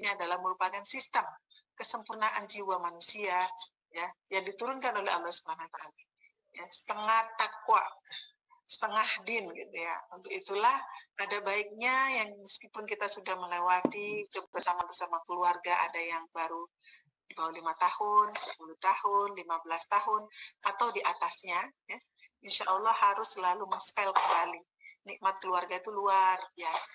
ini adalah merupakan sistem kesempurnaan jiwa manusia ya yang diturunkan oleh Allah Subhanahu wa taala. Ya, setengah takwa, setengah din gitu ya. Untuk itulah ada baiknya yang meskipun kita sudah melewati bersama keluarga, ada yang baru di bawah 5 tahun, 10 tahun, 15 tahun, atau di atasnya, ya, insya Allah harus selalu menspel kembali. Nikmat keluarga itu luar biasa.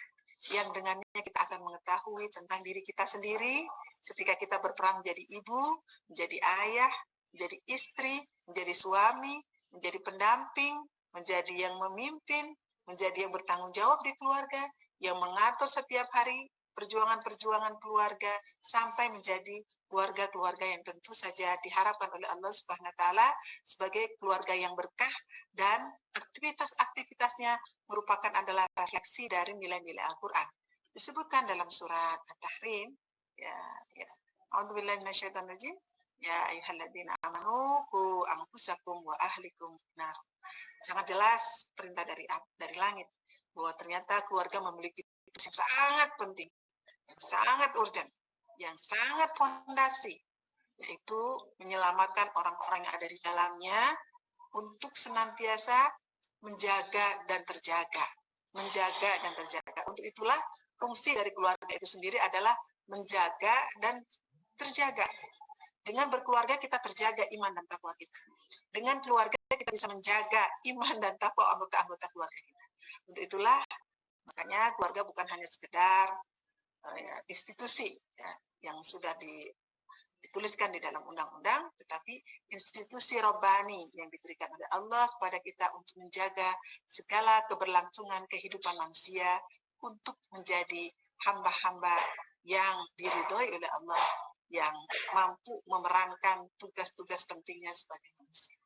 Yang dengannya kita akan mengetahui tentang diri kita sendiri ketika kita berperan menjadi ibu, menjadi ayah, menjadi istri, menjadi suami, menjadi pendamping, menjadi yang memimpin, menjadi yang bertanggung jawab di keluarga, yang mengatur setiap hari perjuangan-perjuangan keluarga sampai menjadi keluarga-keluarga yang tentu saja diharapkan oleh Allah Subhanahu wa taala sebagai keluarga yang berkah dan aktivitas-aktivitasnya merupakan adalah refleksi dari nilai-nilai Al-Qur'an. Disebutkan dalam surat At-Tahrim, ya. A'udzubillahi minasyaitonir rajim. Ya ayyuhalladzina amanu qu anfusakum wa ahlikum nar. Sangat jelas perintah dari langit bahwa ternyata keluarga memiliki tugas yang sangat penting, yang sangat urgent, yang sangat fondasi, yaitu menyelamatkan orang-orang yang ada di dalamnya untuk senantiasa menjaga dan terjaga. Menjaga dan terjaga. Untuk itulah fungsi dari keluarga itu sendiri adalah menjaga dan terjaga. Dengan berkeluarga kita terjaga iman dan takwa kita. Dengan keluarga kita bisa menjaga iman dan takwa anggota-anggota keluarga kita. Untuk itulah makanya keluarga bukan hanya sekedar institusi ya, yang sudah dituliskan di dalam undang-undang, tetapi institusi robbani yang diberikan oleh Allah kepada kita untuk menjaga segala keberlangsungan kehidupan manusia untuk menjadi hamba-hamba yang diridhoi oleh Allah, yang mampu memerankan tugas-tugas pentingnya sebagai manusia.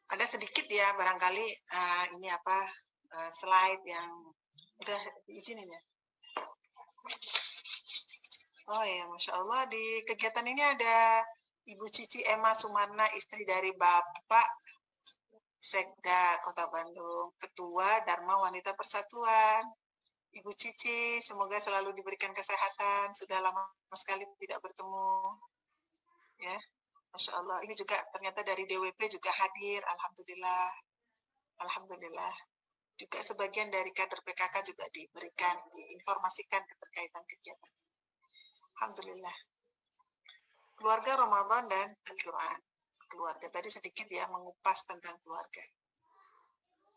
Ada sedikit ya barangkali ini slide yang udah diizinin ya. Oh ya, Masya Allah, di kegiatan ini ada Ibu Cici Emma Sumarna, istri dari Bapak Sekda Kota Bandung, Ketua Dharma Wanita Persatuan. Ibu Cici, semoga selalu diberikan kesehatan, sudah lama sekali tidak bertemu. Ya, Masya Allah, ini juga ternyata dari DWP juga hadir, Alhamdulillah. Alhamdulillah. Juga sebagian dari kader PKK juga diinformasikan keterkaitan kegiatan. Alhamdulillah. Keluarga Ramadan dan Al-Quran. Keluarga tadi sedikit ya mengupas tentang keluarga.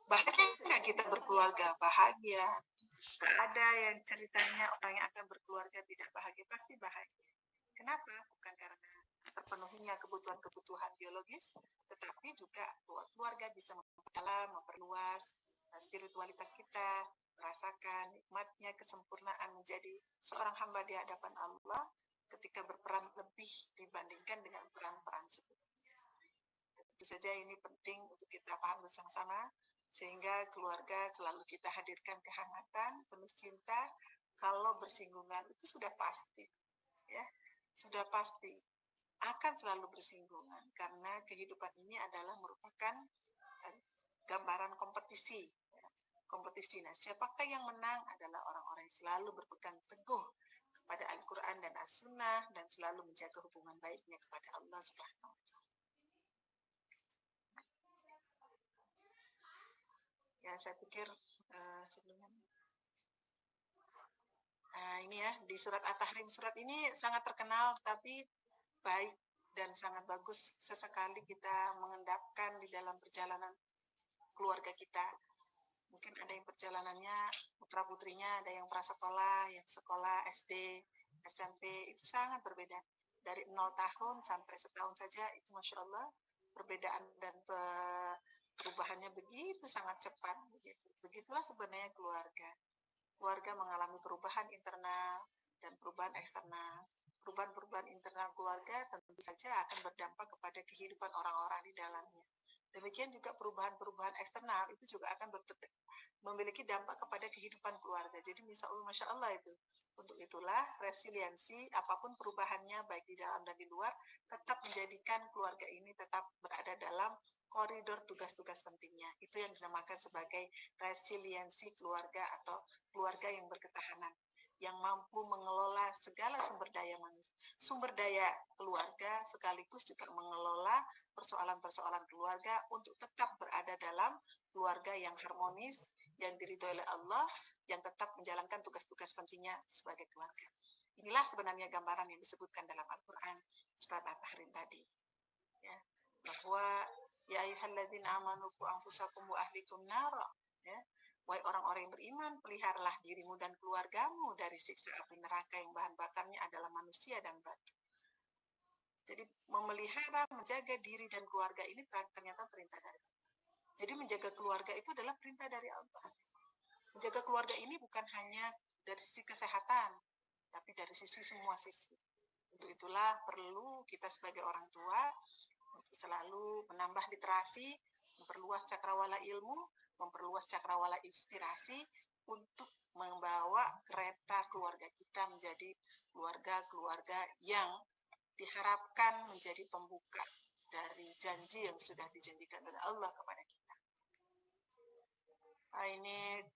Bahagia kita berkeluarga, bahagia. Gak ada yang ceritanya orang yang akan berkeluarga tidak bahagia, pasti bahagia. Kenapa? Bukan karena terpenuhinya kebutuhan-kebutuhan biologis, tetapi juga bahwa keluarga bisa memperluas spiritualitas kita, merasakan nikmatnya kesempurnaan menjadi seorang hamba di hadapan Allah ketika berperan lebih dibandingkan dengan peran-peran sebelumnya. Tentu saja ini penting untuk kita paham bersama-sama, sehingga keluarga selalu kita hadirkan kehangatan, penuh cinta. Kalau bersinggungan itu sudah pasti, ya, sudah pasti akan selalu bersinggungan karena kehidupan ini adalah merupakan gambaran kompetisi. Kompetisi. Nah, siapakah yang menang adalah orang-orang yang selalu berpegang teguh kepada Al-Quran dan As-Sunnah dan selalu menjaga hubungan baiknya kepada Allah Subhanahu wa taala. Ya, saya pikir sebelumnya ini ya di surat At-Tahrim. Surat ini sangat terkenal tapi baik dan sangat bagus sesekali kita mengendapkan di dalam perjalanan keluarga kita. Mungkin ada yang perjalanannya putra-putrinya, ada yang prasekolah, yang sekolah SD, SMP, itu sangat berbeda. Dari 0 tahun sampai setahun saja, itu Masya Allah, perbedaan dan perubahannya begitu sangat cepat. Begitulah sebenarnya keluarga. Keluarga mengalami perubahan internal dan perubahan eksternal. Perubahan-perubahan internal keluarga tentu saja akan berdampak kepada kehidupan orang-orang di dalamnya. Demikian juga perubahan-perubahan eksternal itu juga akan memiliki dampak kepada kehidupan keluarga. Jadi Masya Allah itu. Untuk itulah resiliensi apapun perubahannya baik di dalam dan di luar tetap menjadikan keluarga ini tetap berada dalam koridor tugas-tugas pentingnya. Itu yang dinamakan sebagai resiliensi keluarga atau keluarga yang berketahanan. yang mampu mengelola segala sumber daya keluarga, sekaligus juga mengelola persoalan-persoalan keluarga untuk tetap berada dalam keluarga yang harmonis, yang diridhoi oleh Allah, yang tetap menjalankan tugas-tugas pentingnya sebagai keluarga. Inilah sebenarnya gambaran yang disebutkan dalam Al-Quran surat At-Tahrim tadi, ya, bahwa ya ayyuhalladzina amanu qu anfusakum wa ahlikum nara, ya, wahai orang-orang yang beriman, peliharalah dirimu dan keluargamu dari siksa api neraka yang bahan bakarnya adalah manusia dan batu. Jadi memelihara, menjaga diri dan keluarga ini ternyata perintah dari Allah. Jadi menjaga keluarga itu adalah perintah dari Allah. Menjaga keluarga ini bukan hanya dari sisi kesehatan, tapi dari sisi semua sisi. Untuk itulah perlu kita sebagai orang tua untuk selalu menambah literasi, memperluas cakrawala ilmu, memperluas cakrawala inspirasi untuk membawa kereta keluarga kita menjadi keluarga-keluarga yang diharapkan menjadi pembuka dari janji yang sudah dijanjikan oleh Allah kepada kita. Ini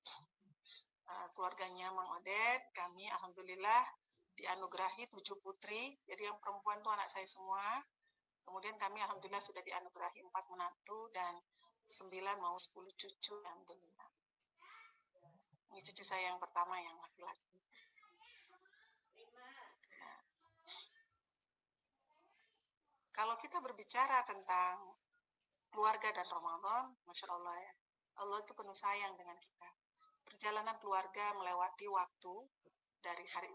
keluarganya Mang Odet, kami alhamdulillah dianugerahi 7 putri, jadi yang perempuan itu anak saya semua. Kemudian kami alhamdulillah sudah dianugerahi 4 menantu dan 9 mau 10 cucu, alhamdulillah. Ini cucu saya yang pertama yang laki-laki. Ya. Kalau kita berbicara tentang keluarga dan Ramadan, Masya Allah ya, Allah itu penuh sayang dengan kita. Perjalanan keluarga melewati waktu dari hari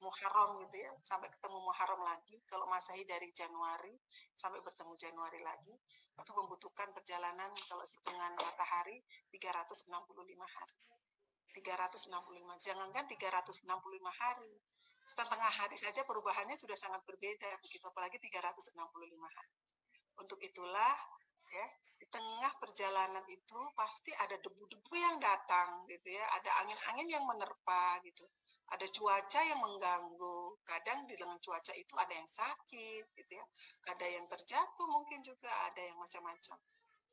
Muharram gitu ya, sampai ketemu Muharram lagi. Kalau Masehi dari Januari sampai bertemu Januari lagi, itu membutuhkan perjalanan kalau hitungan matahari 365 hari. 365, jangankan 365 hari, setengah hari saja perubahannya sudah sangat berbeda, begitu apalagi 365 hari. Untuk itulah ya, di tengah perjalanan itu pasti ada debu-debu yang datang gitu ya, ada angin-angin yang menerpa gitu, ada cuaca yang mengganggu. Kadang di dengan cuaca itu ada yang sakit gitu ya, ada yang terjatuh, mungkin juga ada yang macam-macam.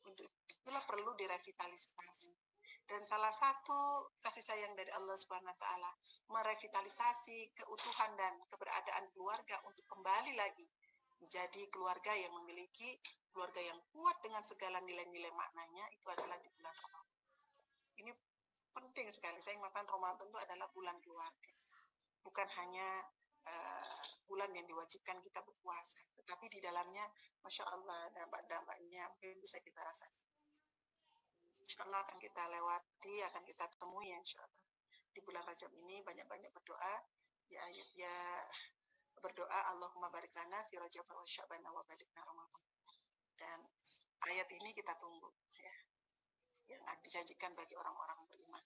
Untuk itulah perlu direvitalisasi. Dan salah satu kasih sayang dari Allah Subhanahu wa taala merevitalisasi keutuhan dan keberadaan keluarga untuk kembali lagi menjadi keluarga yang memiliki keluarga yang kuat dengan segala nilai-nilai maknanya, itu adalah di bulan Ramadan. Ini penting sekali. Saya mengatakan Ramadan itu adalah bulan keluarga. Bukan hanya bulan yang diwajibkan kita berpuasa, tetapi di dalamnya Masya Allah dampak-dampaknya mungkin bisa kita rasakan. Insya Allah akan kita lewati, akan kita temui insya Allah. Di bulan Rajab ini banyak-banyak berdoa, ya berdoa Allahumma barik lana fi Rajab wa Sya'ban wa balikna Ramadan. Dan ayat ini kita tunggu ya, yang dijanjikan bagi orang-orang beriman.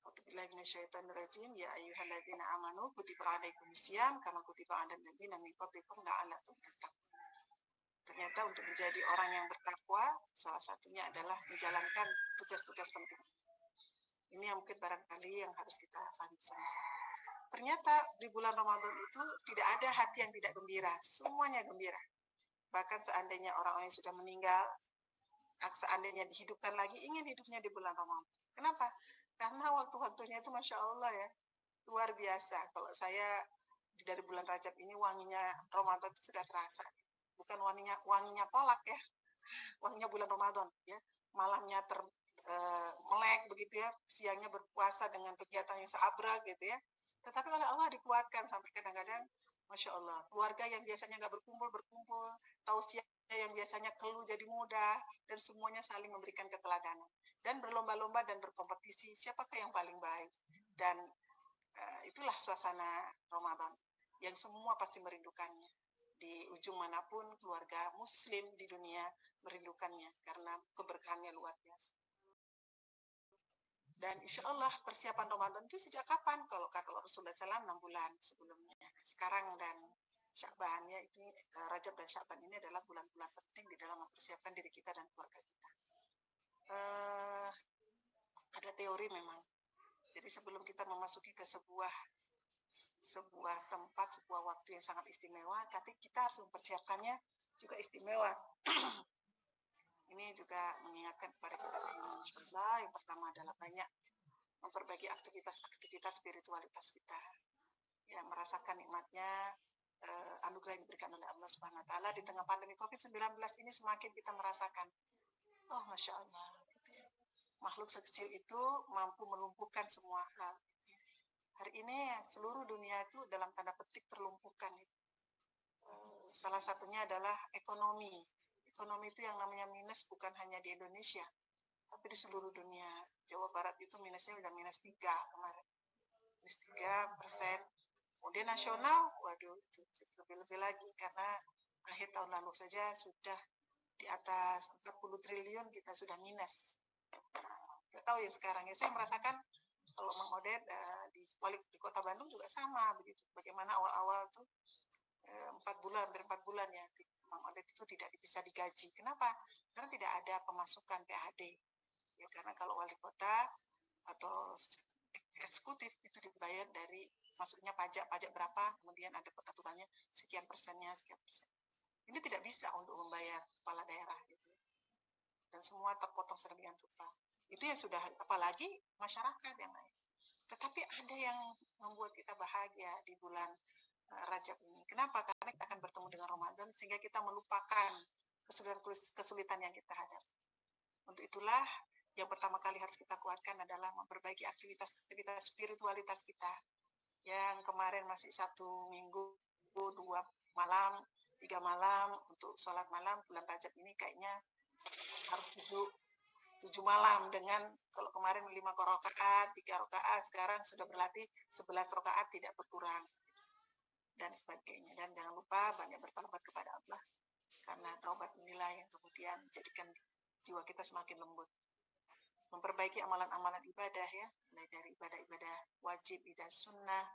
A'udzubillahi minasyaitonirrajim, ya ayyuhalladzina amanu kutiba alaikumusiyam kama kutiba alal ladzina min qablikum la'allakum tattaqun. Ternyata untuk menjadi orang yang bertakwa, salah satunya adalah menjalankan tugas-tugas penting. Ini yang mungkin barangkali yang harus kita pahami sama-sama. Ternyata di bulan Ramadan itu tidak ada hati yang tidak gembira, semuanya gembira. Bahkan seandainya orang-orang yang sudah meninggal, seandainya dihidupkan lagi, ingin hidupnya di bulan Ramadan. Kenapa? Karena waktu-waktunya itu Masya Allah ya, luar biasa. Kalau saya dari bulan Rajab ini wanginya Ramadan itu sudah terasa. Bukan wanginya kolak ya, wanginya bulan Ramadan ya, malamnya melek begitu ya, siangnya berpuasa dengan kegiatan yang seabrak gitu ya, tetapi oleh Allah dikuatkan sampai kadang-kadang Masya Allah, keluarga yang biasanya nggak berkumpul, tausiah yang biasanya keluh jadi mudah, dan semuanya saling memberikan keteladanan dan berlomba-lomba dan berkompetisi siapakah yang paling baik. Dan itulah suasana Ramadan yang semua pasti merindukannya. Di ujung manapun keluarga muslim di dunia merindukannya karena keberkahannya luar biasa. Dan insya Allah persiapan Ramadan itu sejak kapan? Kalau kata Rasulullah SAW 6 bulan sebelumnya. Sekarang dan Sya'ban ya, itu Rajab dan Sya'ban ini adalah bulan-bulan penting di dalam mempersiapkan diri kita dan keluarga kita. Ada teori memang. Jadi sebelum kita memasuki ke sebuah tempat, sebuah waktu yang sangat istimewa, tapi kita harus mempersiapkannya juga istimewa. Ini juga mengingatkan kepada kita semua, insya Allah. Yang pertama adalah banyak memperbaiki aktivitas spiritualitas kita, ya merasakan nikmatnya anugerah yang diberikan oleh Allah Subhanahu Wa Taala di tengah pandemi COVID-19 ini. Semakin kita merasakan, oh masya Allah, gitu ya. Makhluk sekecil itu mampu melumpuhkan semua hal. Gitu ya. Hari ini seluruh dunia itu dalam tanda petik terlumpuhkan. Salah satunya adalah ekonomi. Ekonomi itu yang namanya minus bukan hanya di Indonesia, tapi di seluruh dunia. Jawa Barat itu minusnya udah -3 kemarin, -3%. Kemudian nasional, waduh, itu lebih-lebih lagi karena akhir tahun lalu saja sudah di atas 40 triliun kita sudah minus. Nggak tahu ya sekarang ya, saya merasakan kalau Mang Odet di Kota Bandung juga sama begitu. Bagaimana awal-awal tuh 4 bulan, hampir 4 bulan ya, Mang Odet itu tidak bisa digaji. Kenapa? Karena tidak ada pemasukan PAD. Ya, karena kalau wali kota atau eksekutif itu dibayar dari masuknya pajak berapa, kemudian ada aturannya sekian persennya, sekian persen. Ini tidak bisa untuk membayar kepala daerah gitu. Dan semua terpotong sedemikian rupa. Itu yang sudah, apalagi masyarakat yang lain. Tetapi ada yang membuat kita bahagia di bulan Rajab ini. Kenapa? Karena kita akan bertemu dengan Ramadan sehingga kita melupakan kesulitan yang kita hadapi. Untuk itulah yang pertama kali harus kita kuatkan adalah memperbaiki aktivitas spiritualitas kita. Yang kemarin masih 1 minggu, 2 malam, 3 malam untuk sholat malam, bulan Rajab ini kayaknya harus 7 malam dengan kalau kemarin 5 rakaat, 3 rakaat, sekarang sudah berlatih 11 rakaat tidak berkurang dan sebagainya. Dan jangan lupa banyak bertaubat kepada Allah, karena taubat inilah yang kemudian menjadikan jiwa kita semakin lembut. Memperbaiki amalan-amalan ibadah ya, mulai dari ibadah-ibadah wajib, ibadah sunnah,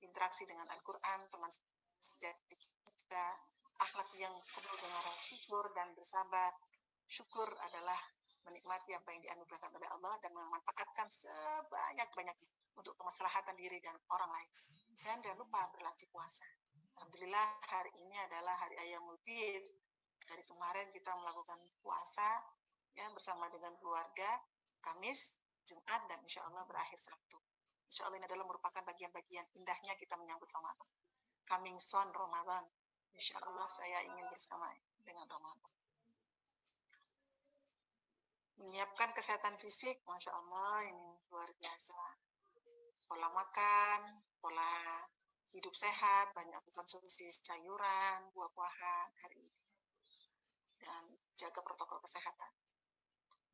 interaksi dengan Al-Quran, teman sejati kita, akhlak yang penuh dengan syukur dan bersabar. Syukur adalah menikmati apa yang dianugerahkan oleh Allah dan memanfaatkan sebanyak-banyaknya untuk kemaslahatan diri dan orang lain. Dan jangan lupa berlatih puasa. Alhamdulillah hari ini adalah hari Ayyamul Bid. Dari kemarin kita melakukan puasa ya bersama dengan keluarga, Kamis, Jumat, dan insya Allah berakhir Sabtu. Insya Allah ini adalah merupakan bagian-bagian indahnya kita menyambut Ramadan. Coming soon Ramadan. Insya Allah saya ingin bersama dengan Ramadan. Menyiapkan kesehatan fisik, Masya Allah, ini luar biasa. Pola makan, pola hidup sehat, banyak konsumsi sayuran, buah-buahan hari ini. Dan jaga protokol kesehatan.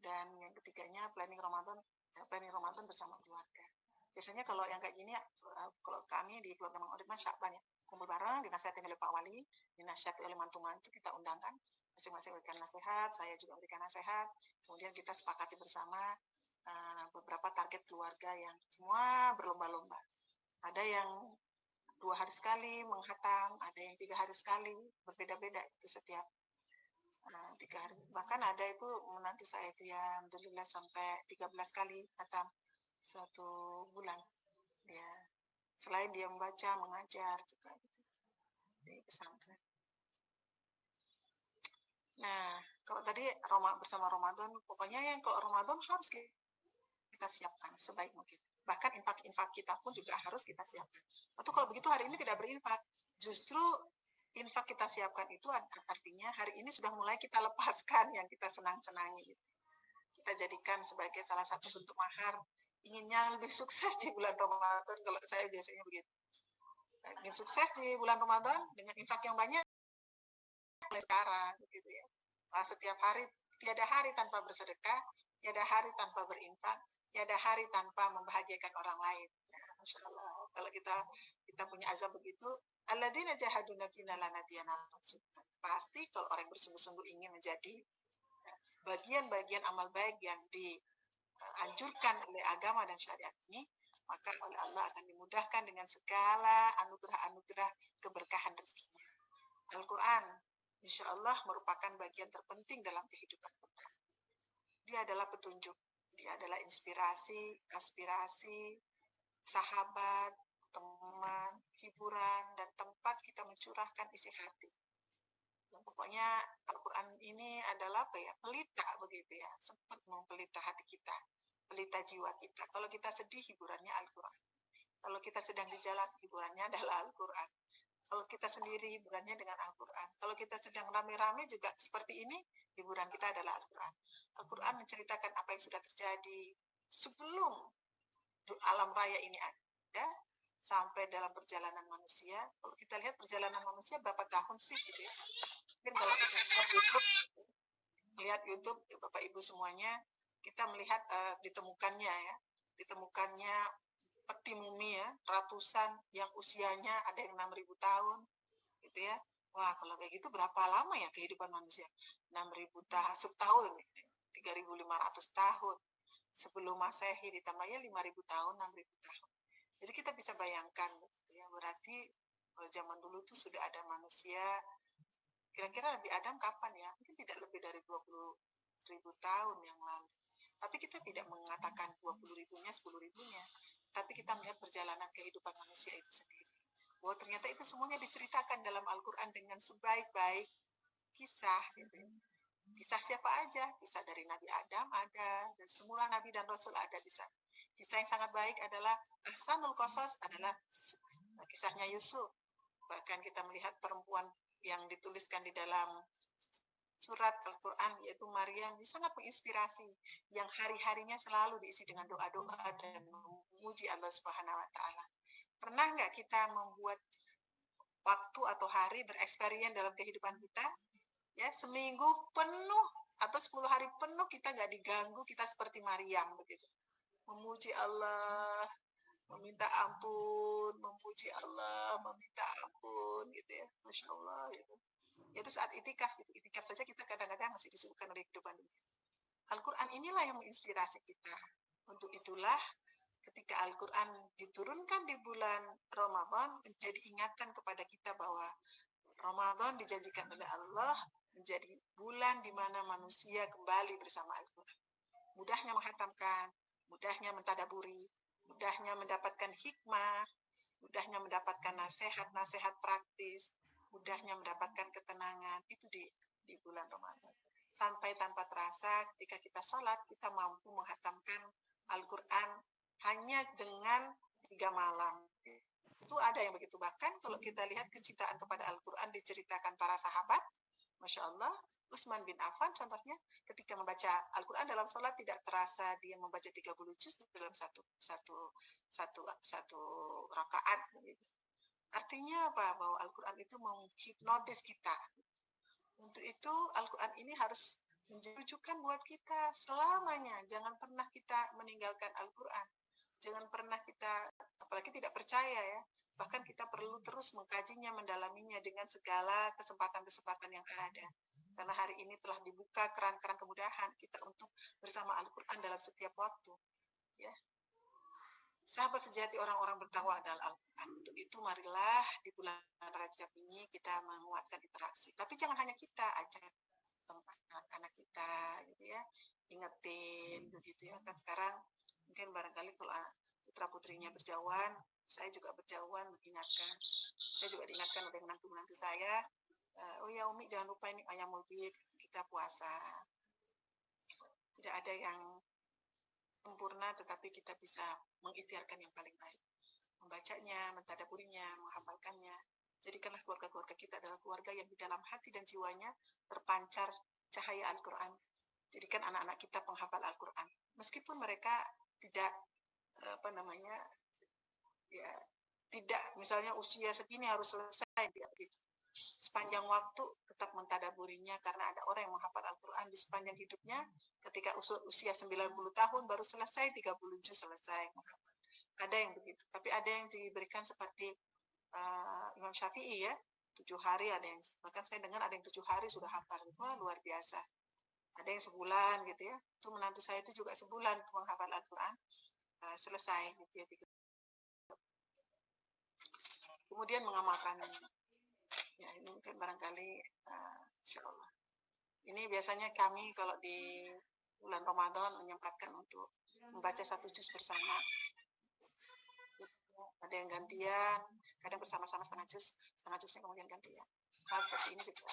Dan yang ketiganya, planning Ramadan bersama keluarga. Biasanya kalau yang kayak gini, kalau kami di keluarga Mang Odet Syakban ya, kumpul bareng, dinasihatin oleh Pak Wali, dinasihati oleh mantu-mantu, kita undangkan, masing-masing berikan nasihat, saya juga berikan nasihat, kemudian kita sepakati bersama beberapa target keluarga yang semua berlomba-lomba. Ada yang 2 hari sekali menghatam, ada yang 3 hari sekali, berbeda-beda itu setiap 3 hari. Bahkan ada itu menantu saya itu ya, alhamdulillah sampai 13 kali hatam 1 bulan. Ya, selain dia membaca, mengajar juga gitu di pesantren. Nah, kalau tadi bersama Ramadan, pokoknya yang kalau Ramadan harus kita siapkan sebaik mungkin. Bahkan infak kita pun juga harus kita siapkan. Atau kalau begitu hari ini tidak berinfak, justru infak kita siapkan itu artinya hari ini sudah mulai kita lepaskan yang kita senang-senangi. Kita jadikan sebagai salah satu bentuk mahar inginnya lebih sukses di bulan Ramadan. Kalau saya biasanya begitu. Ingin sukses di bulan Ramadan dengan infak yang banyak mulai sekarang gitu ya. Setiap hari, tiada hari tanpa bersedekah, tiada hari tanpa berinfak, tiada hari tanpa membahagiakan orang lain. Ya, Masya Allah. Kalau kita punya azam begitu, alladzina jahaduna fina lanadiyana, pasti kalau orang bersungguh-sungguh ingin menjadi bagian-bagian amal baik yang dianjurkan oleh agama dan syariat ini, maka oleh Allah akan dimudahkan dengan segala anugerah-anugerah keberkahan rezekinya. Al-Quran insya Allah merupakan bagian terpenting dalam kehidupan kita. Dia adalah petunjuk, dia adalah inspirasi, aspirasi, sahabat, teman, hiburan, dan tempat kita mencurahkan isi hati. Yang pokoknya Al-Quran ini adalah pelita begitu ya, sempat mempelita hati kita. pelita jiwa kita. Kalau kita sedih, hiburannya Al-Quran. Kalau kita sedang di jalan, hiburannya adalah Al-Quran. Kalau kita sendiri, hiburannya dengan Al-Quran. Kalau kita sedang rame-rame juga seperti ini, hiburan kita adalah Al-Quran. Al-Quran menceritakan apa yang sudah terjadi sebelum alam raya ini ada, sampai dalam perjalanan manusia. Kalau kita lihat perjalanan manusia berapa tahun sih gitu ya. Mungkin kalau kita lihat YouTube, Bapak Ibu semuanya, kita melihat ditemukannya peti mumi ya, ratusan yang usianya ada yang 6.000 tahun gitu ya. Wah, kalau kayak gitu berapa lama ya kehidupan manusia? 6.000 tahun, 3.500 tahun. Sebelum Masehi ditambahnya 5.000 tahun, 6.000 tahun. Jadi kita bisa bayangkan gitu ya, berarti zaman dulu tuh sudah ada manusia, kira-kira Nabi Adam kapan ya? Mungkin tidak lebih dari 20.000 tahun yang lalu. Tapi kita tidak mengatakan 20.000-nya, 10.000-nya. Tapi kita melihat perjalanan kehidupan manusia itu sendiri. Bahwa ternyata itu semuanya diceritakan dalam Al-Quran dengan sebaik-baik kisah. Gitu. Kisah siapa aja? Kisah dari Nabi Adam ada, dan semua Nabi dan Rasul ada di sana. Kisah yang sangat baik adalah Ahsanul Qasas, adalah kisahnya Yusuf. Bahkan kita melihat perempuan yang dituliskan di dalam surat Al-Quran, yaitu Maryam, sangat menginspirasi, yang hari-harinya selalu diisi dengan doa-doa dan memuji Allah Subhanahu wa Ta'ala. Pernah nggak kita membuat waktu atau hari bereksperimen dalam kehidupan kita? Ya, seminggu penuh atau 10 hari penuh kita nggak diganggu, kita seperti Maryam begitu. Memuji Allah, meminta ampun, memuji Allah, meminta ampun gitu ya. Masya Allah gitu. Itu saat itikaf gitu. Itikaf saja kita kadang-kadang masih disibukkan oleh kehidupan dunia. Al-Quran inilah yang menginspirasi kita. Untuk itulah ketika Al-Quran diturunkan di bulan Ramadan, menjadi ingatan kepada kita bahwa Ramadan dijanjikan oleh Allah menjadi bulan di mana manusia kembali bersama Al-Quran. Mudahnya menghatamkan, mudahnya mentadaburi, mudahnya mendapatkan hikmah, mudahnya mendapatkan nasihat-nasihat praktis, mudahnya mendapatkan ketenangan, itu di bulan Ramadan. Sampai tanpa terasa ketika kita sholat, kita mampu menghatamkan Al-Quran hanya dengan 3 malam. Itu ada yang begitu. Bahkan kalau kita lihat kecintaan kepada Al-Quran diceritakan para sahabat, Masya Allah, Utsman bin Affan contohnya ketika membaca Al-Quran dalam sholat tidak terasa dia membaca 30 juz dalam satu rakaat. Gitu. Artinya apa? Bahwa Al-Quran itu menghipnotis kita. Untuk itu Al-Quran ini harus menjadi rujukan buat kita selamanya. Jangan pernah kita meninggalkan Al-Quran. Jangan pernah kita, apalagi tidak percaya ya, bahkan kita perlu terus mengkajinya, mendalaminya dengan segala kesempatan-kesempatan yang ada. Karena hari ini telah dibuka keran-keran kemudahan kita untuk bersama Al-Quran dalam setiap waktu. Ya. Sahabat sejati orang-orang bertakwa adalah Al-Quran. Untuk itu marilah di bulan Rajab ini kita menguatkan interaksi. Tapi jangan hanya kita, ajak anak-anak kita, gitu ya, ingetin, begitu ya. Kan sekarang mungkin barangkali kalau putra putrinya berjauhan, saya juga berjauhan mengingatkan. Saya juga diingatkan oleh menantu-menantu saya. Oh ya Umi, jangan lupa ini ayam mulbit, kita puasa. Tidak ada yang sempurna, tetapi kita bisa mengikhtiarkan yang paling baik. Membacanya, mentadaburinya, menghafalkannya. Jadikanlah keluarga-keluarga kita adalah keluarga yang di dalam hati dan jiwanya terpancar cahaya Al-Quran. Jadikan anak-anak kita penghafal Al-Quran. Meskipun mereka tidak tidak misalnya usia segini harus selesai, tidak begitu. Sepanjang waktu tetap mentadaburinya, karena ada orang yang menghafal Al-Quran di sepanjang hidupnya, ketika usia 90 tahun baru selesai, 30 juz selesai menghafal. Ada yang begitu, tapi ada yang diberikan seperti Imam Syafi'i ya, 7 hari, ada yang, bahkan saya dengar ada yang 7 hari sudah hafal. Wah, luar biasa. Ada yang sebulan gitu ya, itu menantu saya itu juga sebulan menghafal Al-Quran, selesai gitu ya. Kemudian mengamalkannya. Ya, ini mungkin barangkali insya Allah. Ini biasanya kami kalau di bulan Ramadan menyempatkan untuk membaca 1 juz bersama. Ada yang gantian, kadang bersama-sama setengah juznya kemudian gantian. Hal seperti ini juga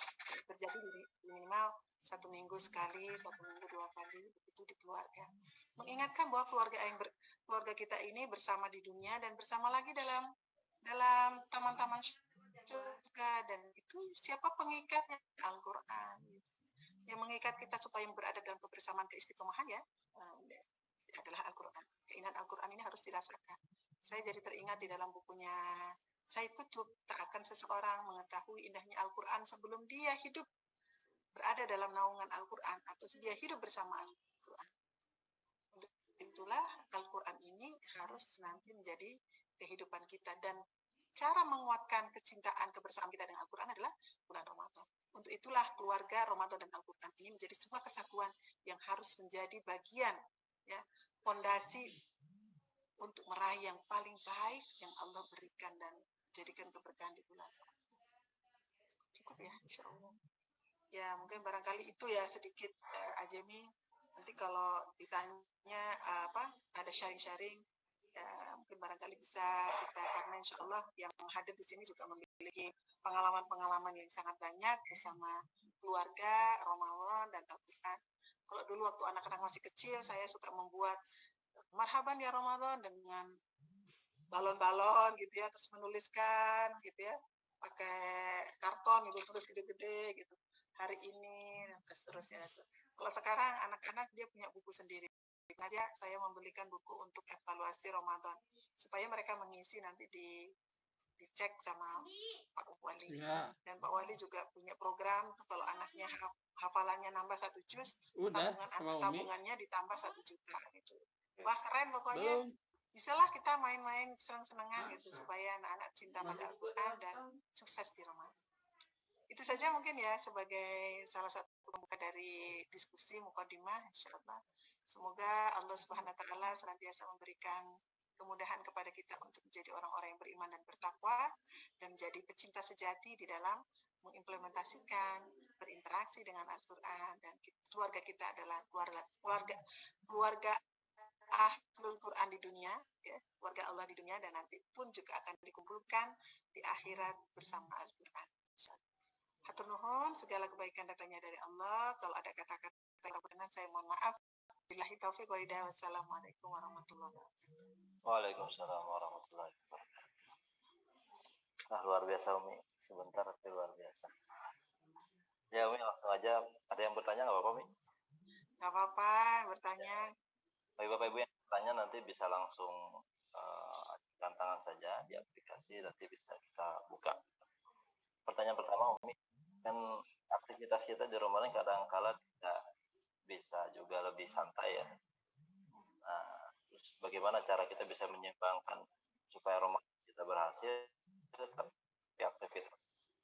terjadi di minimal 1 minggu sekali, 1 minggu 2 kali, begitu di keluarga. mengingatkan bahwa keluarga kita ini bersama di dunia dan bersama lagi dalam taman-taman surga, dan itu siapa pengikatnya? Al-Quran, yang mengikat kita supaya berada dalam kebersamaan keistiqomahan ya adalah Al-Quran. Keingat Al-Quran ini harus dirasakan. Saya jadi teringat di dalam bukunya Said Qutb, tak akan seseorang mengetahui indahnya Al-Quran sebelum dia hidup berada dalam naungan Al-Quran atau dia hidup bersama Al-Quran. Untuk itulah Al-Quran ini harus nanti menjadi kehidupan kita, dan cara menguatkan kecintaan kebersamaan kita dengan Al-Quran adalah bulan Ramadan. Untuk itulah keluarga Ramadan dan Al-Quran ini menjadi sebuah kesatuan yang harus menjadi bagian ya fondasi untuk meraih yang paling baik yang Allah berikan dan jadikan keberkahan di bulan Ramadan. Cukup ya, insya Allah. Ya mungkin barangkali itu ya sedikit Ajemi. Nanti kalau ditanya ada sharing-sharing, mungkin barangkali bisa kita, karena insya Allah yang hadir di sini juga memiliki pengalaman-pengalaman yang sangat banyak bersama keluarga Ramadan dan Al-Quran. Kalau dulu waktu anak-anak masih kecil, saya suka membuat marhaban ya Ramadan dengan balon-balon gitu ya, terus menuliskan gitu ya, pakai karton gitu, tulis gede-gede gitu, hari ini dan seterusnya. Kalau sekarang anak-anak dia punya buku sendiri. Aja saya membelikan buku untuk evaluasi Ramadan supaya mereka mengisi nanti dicek sama Pak Wali. Ya. Dan Pak Wali juga punya program kalau anaknya hafalannya nambah 1 juz, tabungannya ditambah 1 juta gitu. Wah keren pokoknya. Bisalah kita main-main senang-senangan gitu supaya anak-anak cinta pada Al-Quran dan sukses di Ramadan. Itu saja mungkin ya sebagai salah satu pembuka dari diskusi Muqaddimah, insyaallah. Semoga Allah Subhanahu wa taala senantiasa memberikan kemudahan kepada kita untuk menjadi orang-orang yang beriman dan bertakwa dan menjadi pecinta sejati di dalam mengimplementasikan, berinteraksi dengan Al-Quran, dan keluarga kita adalah keluarga Ahlul Quran di dunia, ya, keluarga Allah di dunia, dan nanti pun juga akan dikumpulkan di akhirat bersama Al-Quran. Hatur nuhun, segala kebaikan datangnya dari Allah. Kalau ada kata-kata yang berkenan, saya mohon maaf. Billahi taufiq wal hidayah. Wassalamualaikum warahmatullahi wabarakatuh. Waalaikumsalam warahmatullahi wabarakatuh. Nah, luar biasa Umi, sebentar tapi luar biasa. Ya Umi, langsung aja. Ada yang bertanya nggak apa-apa Umi? Nggak apa-apa, bertanya. Bagi Bapak Ibu yang bertanya nanti bisa langsung tantangan saja di aplikasi, nanti bisa kita buka. Pertanyaan pertama Umi, kan aktivitas kita di Ramadan kadang-kala tidak bisa juga lebih santai ya. Nah, terus bagaimana cara kita bisa menyeimbangkan supaya Ramadan kita berhasil, tetap di aktivitas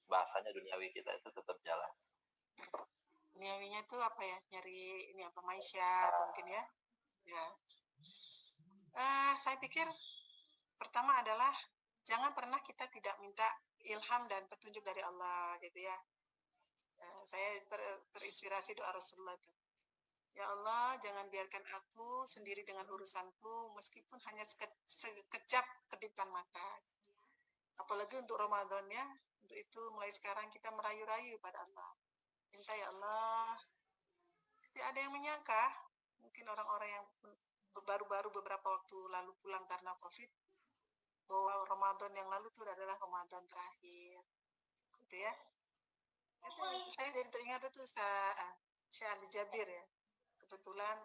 bahasanya duniawi kita itu tetap jalan. Duniawinya itu apa ya? Nyari ini apa, maisha atau mungkin ya? Ya. Saya pikir pertama adalah jangan pernah kita tidak minta ilham dan petunjuk dari Allah gitu ya. Saya terinspirasi doa Rasulullah itu. Ya Allah, jangan biarkan aku sendiri dengan urusanku meskipun hanya sekejap kedipan mata. Apalagi untuk Ramadan ya. Untuk itu mulai sekarang kita merayu-rayu pada Allah. Minta ya Allah. Tidak ada yang menyangka, mungkin orang-orang yang baru-baru beberapa waktu lalu pulang karena COVID, bahwa Ramadan yang lalu itu adalah Ramadan terakhir. Gitu ya. Saya jadi teringat itu Syekh Ali Jabir ya. Kebetulan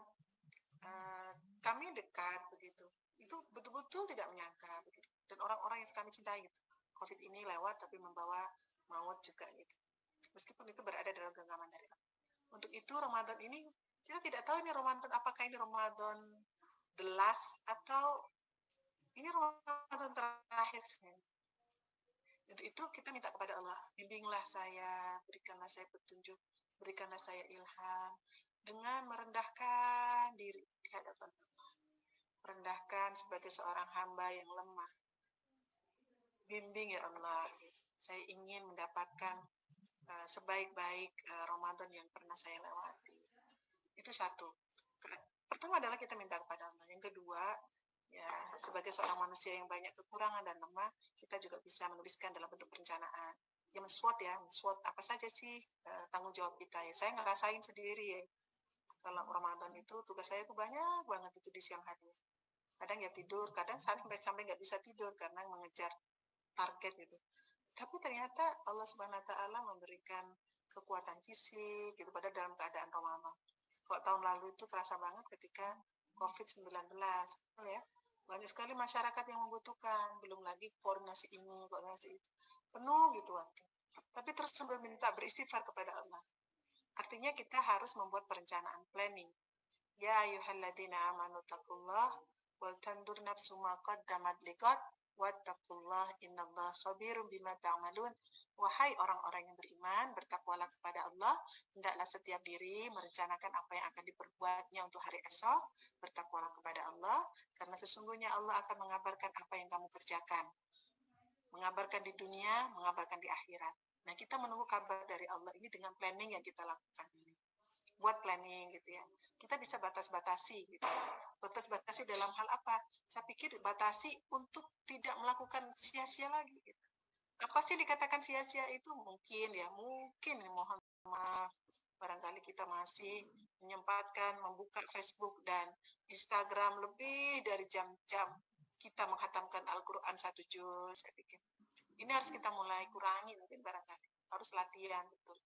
kami dekat begitu. Itu betul-betul tidak menyangka begitu. Dan orang-orang yang kami cintai gitu. COVID ini lewat tapi membawa maut juga gitu. Meskipun itu berada dalam genggaman dari Allah. Untuk itu Ramadan ini kita tidak tahu ini Ramadan, apakah ini Ramadan the last atau ini Ramadan terakhir. Untuk itu kita minta kepada Allah, bimbinglah saya, berikanlah saya petunjuk, berikanlah saya ilham dengan merendahkan diri di hadapan Allah. Merendahkan sebagai seorang hamba yang lemah. Bimbing ya Allah, gitu. Saya ingin mendapatkan sebaik-baik Ramadan yang pernah saya lewati. Itu satu. Pertama adalah kita minta kepada Allah. Yang kedua, ya sebagai seorang manusia yang banyak kekurangan dan lemah, kita juga bisa menuliskan dalam bentuk perencanaan. Ya men-SWOT apa saja sih tanggung jawab kita ya. Saya ngerasain sendiri ya. kalau Ramadan itu tugas saya tuh banyak banget itu di siang hari. Kadang ya tidur, kadang sampai nggak bisa tidur karena mengejar target gitu. Tapi ternyata Allah Subhanahu Wa Taala memberikan kekuatan fisik gitu pada dalam keadaan Ramadan. Kalau tahun lalu itu terasa banget ketika COVID-19 ya. Banyak sekali masyarakat yang membutuhkan, belum lagi koordinasi ini, koordinasi itu. Penuh gitu waktu. Tapi terus sambil minta beristighfar kepada Allah. Artinya kita harus membuat perencanaan planning. Ya ayyuhalladzina amanu taqullah wal tandur nafsu ma qaddamat liqad wattaqullah innallaha khabirum bima ta'malun. Wahai orang-orang yang beriman, bertakwalah kepada Allah, hendaklah setiap diri merencanakan apa yang akan diperbuatnya untuk hari esok. Bertakwalah kepada Allah, karena sesungguhnya Allah akan mengabarkan apa yang kamu kerjakan. Mengabarkan di dunia, mengabarkan di akhirat. Nah, kita menunggu kabar dari Allah ini dengan planning yang kita lakukan ini. Buat planning gitu ya. Kita bisa batas-batasi gitu. Batas-batasi dalam hal apa? Saya pikir batasi untuk tidak melakukan sia-sia lagi gitu. Apa sih dikatakan sia-sia itu? Mungkin mohon maaf, barangkali kita masih menyempatkan membuka Facebook dan Instagram lebih dari jam-jam kita menghatamkan Al-Quran 1 juz. Saya pikir ini harus kita mulai kurangi, mungkin barangkali harus latihan betul.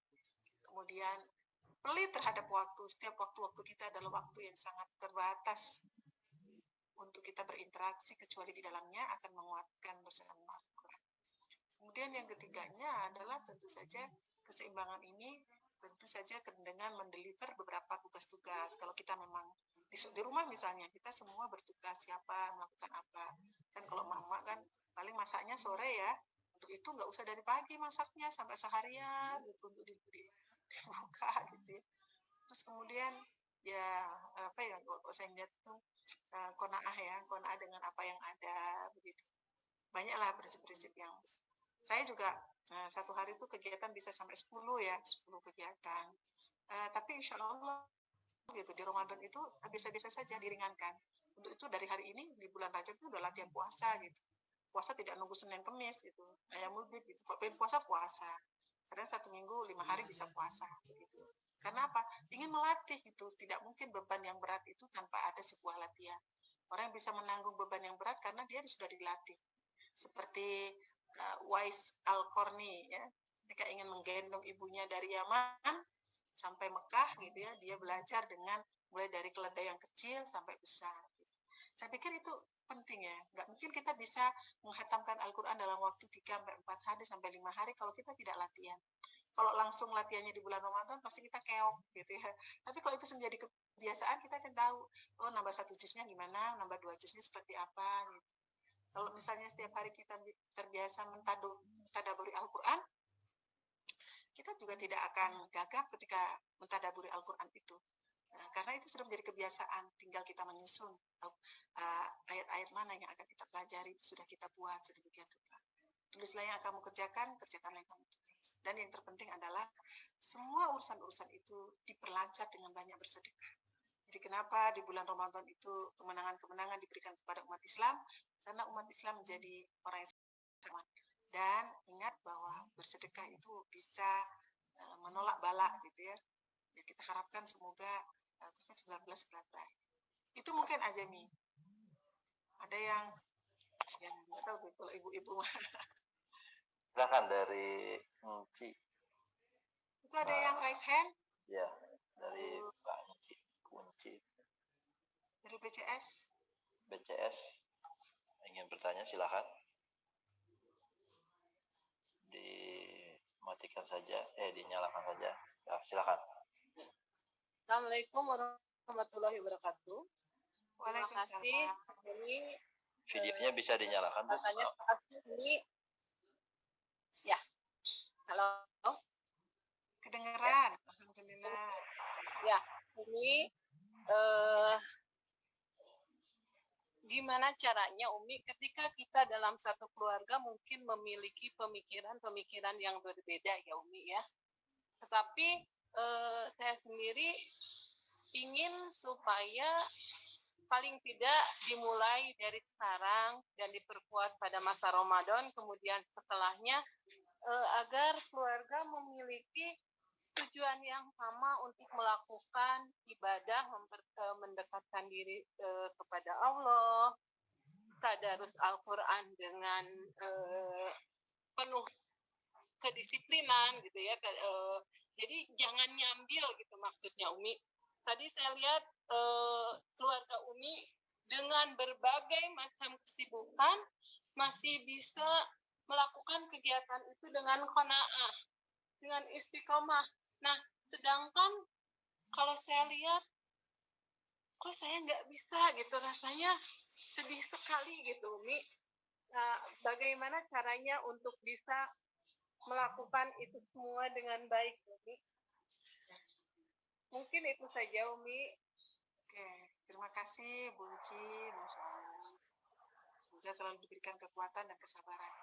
Kemudian pelit terhadap waktu. Setiap waktu-waktu kita adalah waktu yang sangat terbatas untuk kita berinteraksi, kecuali di dalamnya akan menguatkan bersama Al-Quran. Kemudian yang ketiganya adalah tentu saja keseimbangan ini tentu saja dengan mendeliver beberapa tugas-tugas. Kalau kita memang di rumah misalnya, kita semua bertugas siapa melakukan apa. Kan kalau emak-emak kan paling masaknya sore ya. Untuk itu nggak usah dari pagi masaknya sampai seharian gitu, untuk dibuka gitu ya. Terus kemudian ya apa ya, kalau saya lihat itu qanaah dengan apa yang ada begitu. Banyaklah prinsip-prinsip yang saya juga satu hari itu kegiatan bisa sampai 10 kegiatan. Tapi insya Allah gitu di Ramadan itu biasa-biasa saja, diringankan. Untuk itu dari hari ini di bulan Rajab itu udah latihan puasa gitu. Puasa tidak nunggu Senin Kemis gitu. Ayamul bid gitu. Kalau pengen puasa. Kadang 1 minggu 5 hari bisa puasa gitu. Karena apa? Ingin melatih gitu. Tidak mungkin beban yang berat itu tanpa ada sebuah latihan. Orang yang bisa menanggung beban yang berat karena dia sudah dilatih. Seperti Wais Al-Qarni ya, ketika ingin menggendong ibunya dari Yaman sampai Mekah gitu ya, dia belajar dengan mulai dari keledai yang kecil sampai besar. Saya pikir itu penting ya. Nggak mungkin kita bisa menghatamkan Al-Quran dalam waktu 3-4 hari sampai 5 hari kalau kita tidak latihan. Kalau langsung latihannya di bulan Ramadan pasti kita keok gitu ya. Tapi kalau itu menjadi kebiasaan, kita akan tahu, oh nambah 1 juznya gimana, nambah 2 juznya seperti apa gitu. Kalau misalnya setiap hari kita terbiasa mentadaburi Al-Quran, kita juga tidak akan gagap ketika mentadaburi Al-Quran itu. Karena itu sudah menjadi kebiasaan, tinggal kita menyusun ayat-ayat mana yang akan kita pelajari, itu sudah kita buat sedemikian rupa. Tulislah yang kamu kerjakanlah yang kamu tulis. Dan yang terpenting adalah semua urusan-urusan itu diperlancar dengan banyak bersedekah. Jadi kenapa di bulan Ramadan itu kemenangan-kemenangan diberikan kepada umat Islam? Karena umat Islam menjadi orang yang sangat. Dan ingat bahwa bersedekah itu bisa menolak bala gitu ya. Ya kita harapkan semoga COVID-19 segera berakhir. Itu mungkin aja Mi. Ada yang nggak tahu tuh kalau ibu-ibu. Silakan dari Ci. Itu ada yang raise hand? Ya, dari Mbak Ci Kunci. Dari BCS. BCS ingin bertanya silakan. Dimatikan saja, dinyalakan saja. Ya, silakan. Assalamualaikum warahmatullahi wabarakatuh. Terima kasih. Ini videonya bisa dinyalakan. Katanya ini ya. Halo. Kedengeran. Ya. Alhamdulillah. Ya, ini gimana caranya Umi ketika kita dalam satu keluarga mungkin memiliki pemikiran yang berbeda ya Umi ya. Tetapi saya sendiri ingin supaya paling tidak dimulai dari sekarang dan diperkuat pada masa Ramadan, kemudian setelahnya agar keluarga memiliki tujuan yang sama untuk melakukan ibadah, mendekatkan diri kepada Allah, tadarus Al-Quran dengan penuh kedisiplinan gitu ya. Jadi jangan nyambil gitu maksudnya Umi. Tadi saya lihat keluarga Umi dengan berbagai macam kesibukan masih bisa melakukan kegiatan itu dengan qanaah, dengan istiqomah. Nah, sedangkan kalau saya lihat, kok saya nggak bisa gitu, rasanya sedih sekali gitu, Umi. Nah, bagaimana caranya untuk bisa melakukan itu semua dengan baik, Umi? Mungkin itu saja, Umi. Oke, terima kasih Bu Uci, Masya Allah. Semoga selalu diberikan kekuatan dan kesabaran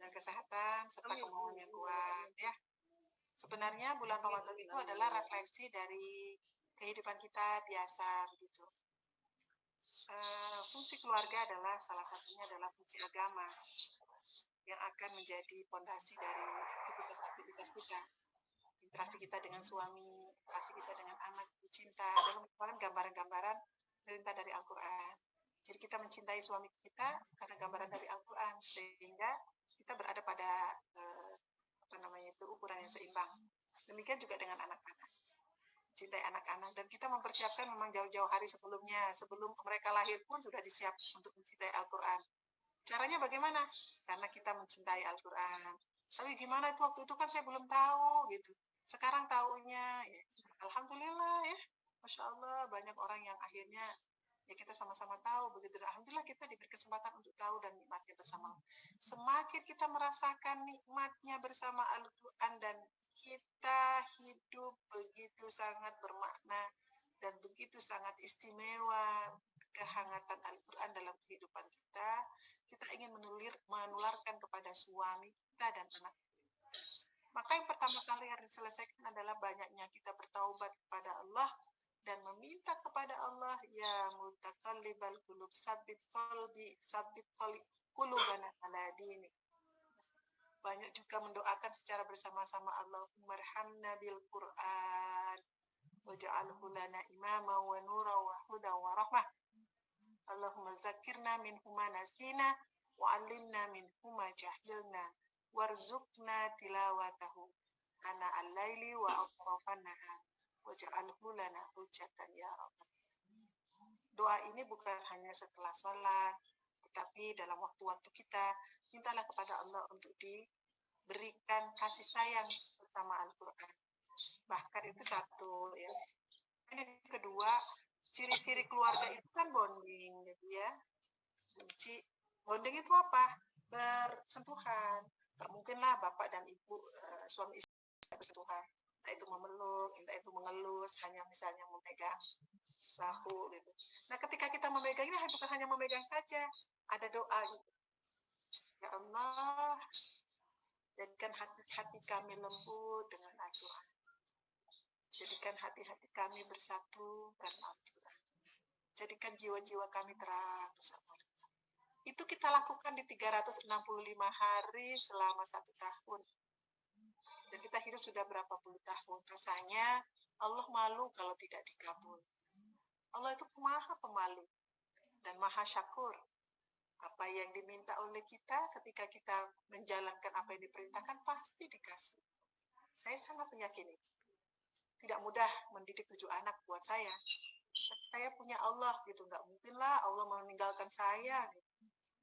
dan kesehatan serta kemauan yang kuat ya. Sebenarnya bulan Ramadan itu adalah refleksi dari kehidupan kita biasa begitu. Fungsi keluarga adalah salah satunya adalah fungsi agama yang akan menjadi fondasi dari aktivitas-aktivitas kita. Interaksi kita dengan suami, interaksi kita dengan anak, cinta, dan merupakan gambaran-gambaran perintah dari Al-Quran. Jadi kita mencintai suami kita karena gambaran dari Al-Quran, sehingga kita berada pada ukuran yang seimbang. Demikian juga dengan anak-anak. Cintai anak-anak, dan kita mempersiapkan memang jauh-jauh hari sebelumnya, sebelum mereka lahir pun sudah disiapkan untuk mencintai Al-Quran. Caranya bagaimana? Karena kita mencintai Al-Quran. Tapi gimana itu waktu itu kan saya belum tahu gitu. Sekarang tahunya, ya. Alhamdulillah ya, Masya Allah, banyak orang yang akhirnya ya kita sama-sama tahu begitu. Alhamdulillah kita diberi kesempatan untuk tahu dan nikmatnya bersama. Semakin kita merasakan nikmatnya bersama Al-Quran dan kita hidup begitu sangat bermakna dan begitu sangat istimewa kehangatan Al-Quran dalam kehidupan kita, kita ingin menularkan kepada suami kita dan anak. Maka yang pertama kali harus diselesaikan adalah banyaknya kita bertaubat kepada Allah dan meminta kepada Allah, ya mutakallibal qulub, sabbit qulubana ala dinik. Banyak juga mendoakan secara bersama-sama, Allahumma arhamna bil Qur'an waj'alhu lana imama wa nura wa huda wa rahmah. Allahumma zakirna minhuma nasina wa 'allimna minhuma jahilna warzuqna tilawatahu ana al-laili wa atrafan nahar waj'alhu lana hujjatan ya rabbal alamin. Doa ini bukan hanya setelah sholat, tetapi dalam waktu-waktu kita mintalah kepada Allah untuk diberikan kasih sayang bersama Al-Quran. Bahkan itu satu ya. Yang kedua, ciri-ciri keluarga itu kan bonding gitu ya. Bonding itu apa? Bersentuhan. Gak mungkinlah bapak dan ibu, suami istri bersentuhan. Entah itu memeluk, entah itu mengelus, hanya misalnya memegang bahu gitu. Nah, ketika kita memegang ini bukan hanya memegang saja, ada doa gitu. Ya Allah, jadikan hati-hati kami lembut dengan Al-Quran. Jadikan hati-hati kami bersatu karena Al-Quran. Jadikan jiwa-jiwa kami terang bersama Al-Quran. Itu kita lakukan di 365 hari selama 1 tahun. Dan kita hidup sudah berapa puluh tahun. Rasanya Allah malu kalau tidak dikabul. Allah itu maha pemalu dan maha syakur. Apa yang diminta oleh kita ketika kita menjalankan apa yang diperintahkan pasti dikasih. Saya sangat meyakini. Tidak mudah mendidik 7 anak buat saya. Saya punya Allah gitu, nggak mungkin lah Allah meninggalkan saya.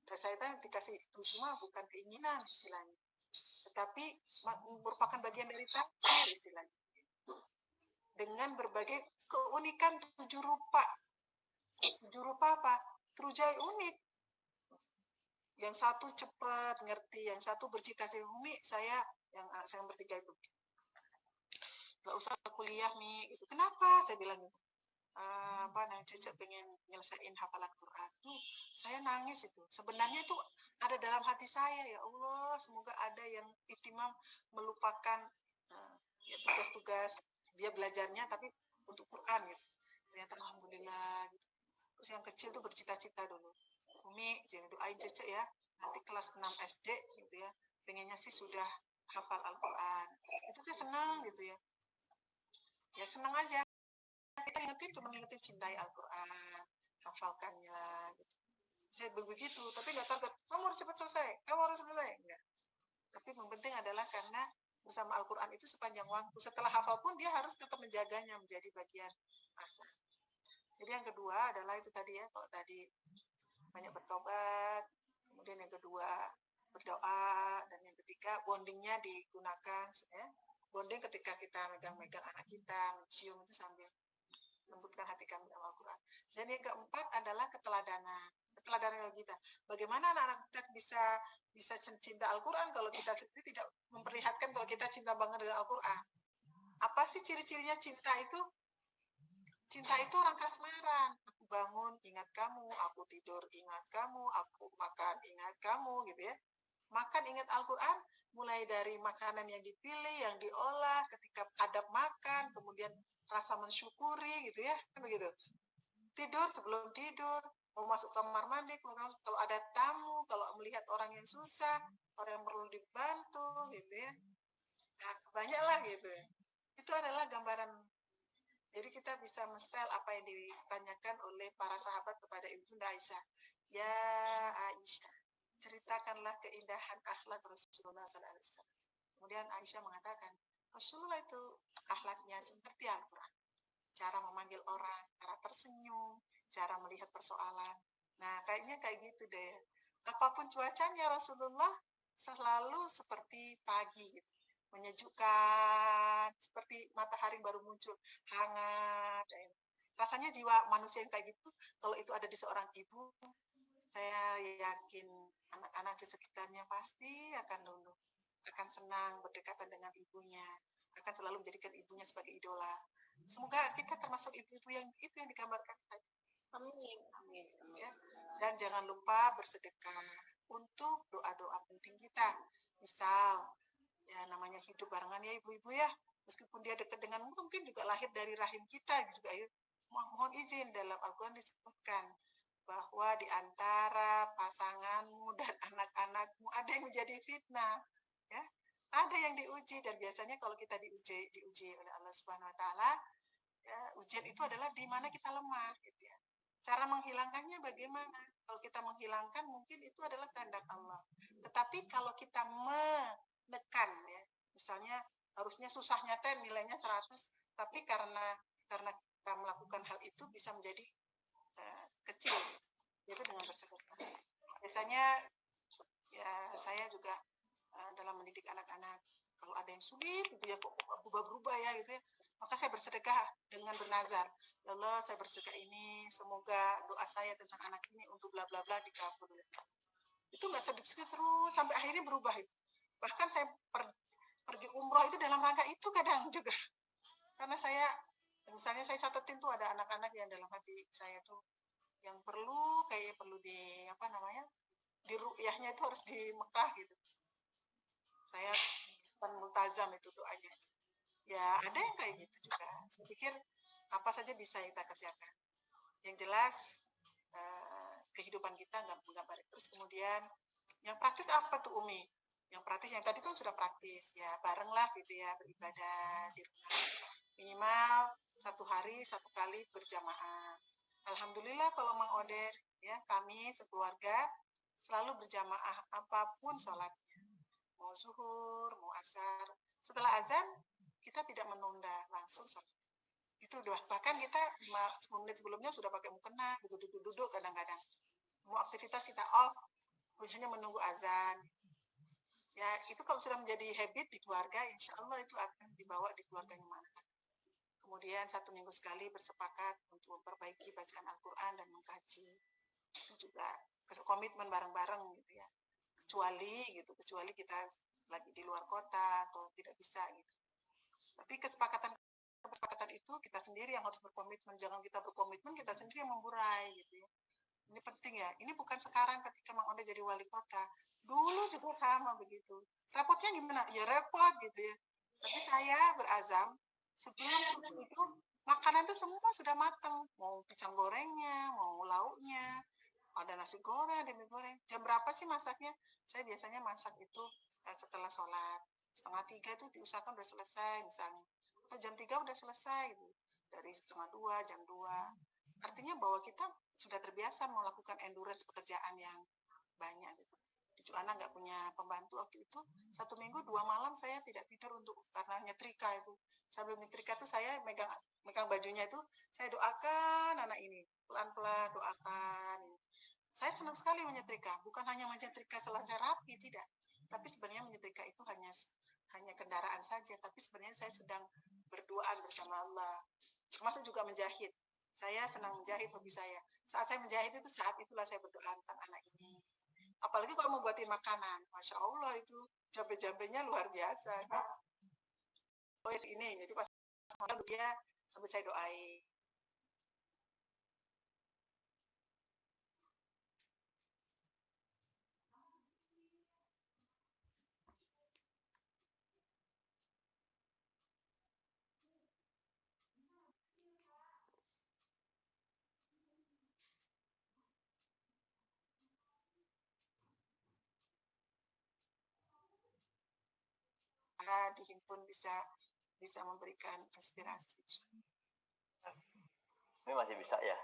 Dan saya dikasih 7 mah bukan keinginan istilahnya, tetapi merupakan bagian dari takdir istilahnya. Dengan berbagai keunikan 7 rupa. 7 rupa apa? Terujai unik. Yang satu cepat ngerti, yang satu bercita-cita. Umi, saya yang bertiga itu nggak usah kuliah Mi gitu. Kenapa? Saya bilang gitu. Cece pengen nyelesain hafalan Quran. Saya nangis itu. Sebenarnya itu ada dalam hati saya, ya Allah, semoga ada yang itimam melupakan ya tugas-tugas dia belajarnya tapi untuk Quran gitu. Ternyata alhamdulillah gitu. Terus yang kecil tuh bercita-cita dulu. Umi, jangan doain Cece ya. Nanti kelas 6 SD gitu ya. Pengennya sih sudah hafal Al-Quran. Itu tuh senang gitu ya. Ya senang aja. Kita ingetin cintai Al-Quran, hafalkannya lah. Gitu. Saya begitu, tapi nggak target. Kamu harus cepat selesai, kamu harus selesai. Enggak. Tapi yang penting adalah karena bersama Al-Quran itu sepanjang waktu. Setelah hafal pun dia harus tetap menjaganya menjadi bagian akhlak. Jadi yang kedua adalah itu tadi ya, kalau tadi banyak bertobat, kemudian yang kedua berdoa, dan yang ketiga bondingnya digunakan ya. Bonding ketika kita megang-megang anak kita, mencium itu sambil lembutkan hati kami dalam Al-Quran. Dan yang keempat adalah keteladanan kita. Bagaimana anak-anak kita bisa cinta Al-Quran kalau kita sendiri tidak memperlihatkan kalau kita cinta banget dengan Al-Quran. Apa sih ciri-cirinya cinta itu? Cinta itu orang kasmaran. Aku bangun ingat kamu, aku tidur ingat kamu, aku makan ingat kamu, gitu ya. Makan ingat Al-Quran, mulai dari makanan yang dipilih, yang diolah, ketika adab makan, kemudian rasa mensyukuri, gitu ya, begitu. Tidur sebelum tidur, mau masuk kamar mandi, kalau ada tamu, kalau melihat orang yang susah, orang yang perlu dibantu, gitu ya. Nah, banyaklah gitu. Itu adalah gambaran. Jadi kita bisa men-style apa yang ditanyakan oleh para sahabat kepada Ibunda Aisyah. Ya Aisyah, ceritakanlah keindahan akhlak Rasulullah SAW. Kemudian Aisyah mengatakan, Rasulullah itu akhlaknya seperti Al-Quran. Cara memanggil orang, cara tersenyum, cara melihat persoalan. Nah, kayaknya kayak gitu deh. Apapun cuacanya, Rasulullah selalu seperti pagi, gitu. Menyejukkan, seperti matahari baru muncul, hangat. Rasanya jiwa manusia yang kayak gitu, kalau itu ada di seorang ibu, saya yakin anak-anak di sekitarnya pasti akan senang berdekatan dengan ibunya, akan selalu menjadikan ibunya sebagai idola. Semoga kita termasuk ibu-ibu yang itu yang digambarkan tadi. Amin, amin, amin. Ya. Dan jangan lupa bersedekah untuk doa-doa penting kita. Misal, ya namanya hidup barengan ya ibu-ibu ya, meskipun dia dekat dengan mungkin juga lahir dari rahim kita juga ya. Mohon izin, dalam Al-Quran disebutkan bahwa di antara pasanganmu dan anak-anakmu ada yang menjadi fitnah, ya, ada yang diuji, dan biasanya kalau kita diuji oleh Allah Subhanahu Wa Taala, ya, ujian itu adalah di mana kita lemah, gitu ya. Cara menghilangkannya bagaimana? Kalau kita menghilangkan mungkin itu adalah kehendak Allah. Tetapi kalau kita menekan, ya, misalnya harusnya susahnya nilainya 100, tapi karena kita melakukan hal itu bisa menjadi kecil, itu dengan bersedekah. Biasanya ya saya juga dalam mendidik anak-anak, kalau ada yang sulit gitu ya, kok berubah-berubah ya gitu ya, maka saya bersedekah dengan bernazar, ya Allah saya bersedekah ini, semoga doa saya tentang anak ini untuk bla bla bla dikabul. Itu nggak sedikit terus sampai akhirnya berubah itu. Bahkan saya pergi umroh itu dalam rangka itu kadang juga, karena saya misalnya saya catetin tuh ada anak-anak yang dalam hati saya tuh yang kayaknya perlu di ru'yahnya itu harus di Mekah gitu. Saya multazam itu doanya. Ya ada yang kayak gitu juga. Saya pikir apa saja bisa kita kerjakan. Yang jelas kehidupan kita nggak baik. Terus kemudian yang praktis apa tuh Umi? Yang praktis yang tadi tuh sudah praktis ya, bareng lah gitu ya, beribadah di rumah. Minimal 1 hari 1 kali berjamaah. Alhamdulillah kalau Mang Oder ya, kami sekeluarga selalu berjamaah apapun sholatnya, mau zuhur, mau asar. Setelah azan kita tidak menunda, langsung sholat. Itu udah, bahkan kita 10 menit sebelumnya sudah pakai mukena, duduk kadang-kadang. Mau aktivitas kita off, hanya menunggu azan. Ya itu kalau sudah menjadi habit di keluarga, insya Allah itu akan dibawa di keluarganya mana. Kemudian 1 minggu sekali bersepakat untuk memperbaiki bacaan Al-Quran dan mengkaji. Itu juga komitmen bareng-bareng gitu ya. Kecuali kita lagi di luar kota atau tidak bisa gitu. Tapi kesepakatan itu kita sendiri yang harus berkomitmen. Jangan kita berkomitmen, kita sendiri yang memburai gitu ya. Ini penting ya. Ini bukan sekarang ketika Mang Oda jadi wali kota. Dulu juga sama begitu. Repotnya gimana? Ya repot gitu ya. Tapi saya berazam, sebelum subuh itu makanan itu semua sudah matang. Mau pisang gorengnya, mau lauknya, ada nasi goreng, ada mie goreng. Jam berapa sih masaknya? Saya biasanya masak itu setelah sholat. 2:30 itu diusahakan udah selesai misalnya. atau jam 3 udah selesai gitu. Dari setengah 2, jam 2. Artinya bahwa kita sudah terbiasa melakukan endurance pekerjaan yang banyak gitu. Cucu anak nggak punya pembantu waktu itu, 1 minggu 2 malam saya tidak tidur karena nyetrika itu. Sambil nyetrika tuh saya megang bajunya itu, saya doakan anak ini, pelan-pelan doakan. Saya senang sekali menyetrika, bukan hanya menyetrika selancar rapi, tidak. Tapi sebenarnya menyetrika itu hanya kendaraan saja, tapi sebenarnya saya sedang berduaan bersama Allah. Termasuk juga menjahit. Saya senang menjahit, hobi saya. Saat saya menjahit itu, saat itulah saya berdoa tentang anak ini. Apalagi kalau mau buatin makanan, Masya Allah itu jambe-jambenya luar biasa. Oh ini, jadi pas dia sambil saya doain. Dihimpun bisa memberikan inspirasi. Ini masih bisa ya?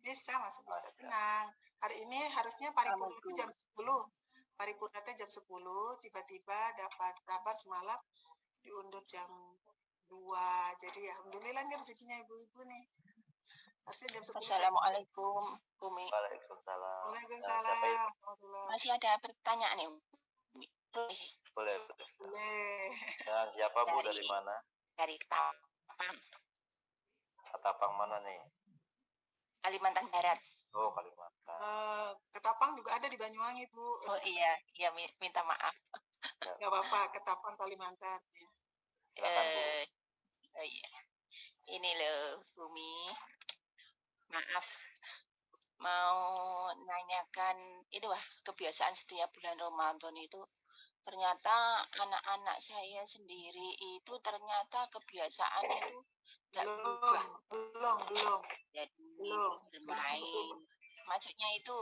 Masih bisa. Tenang. Hari ini harusnya paripurna itu jam 10. Paripurna jam 10, tiba-tiba dapat kabar semalam diundur jam 2. Jadi alhamdulillah nih rezekinya ibu-ibu nih. Harusnya jam 10. Assalamualaikum, Umi. Waalaikumsalam. Waalaikumsalam. Masih ada pertanyaan nih. Boleh. Nah, siapa Bu, dari mana? Dari Ketapang. Ketapang mana nih? Kalimantan Barat. Oh, Kalimantan. Ketapang juga ada di Banyuwangi, Bu. Oh iya, minta maaf. Nggak apa-apa, Ketapang Kalimantan. Ya. Silakan, Bu. Oh iya. Ini loh, Bumi. Maaf. Mau nanyakan itu kebiasaan setiap bulan Ramadan itu ternyata anak-anak saya sendiri itu ternyata kebiasaan itu belum. Jadi bermain. Maksudnya itu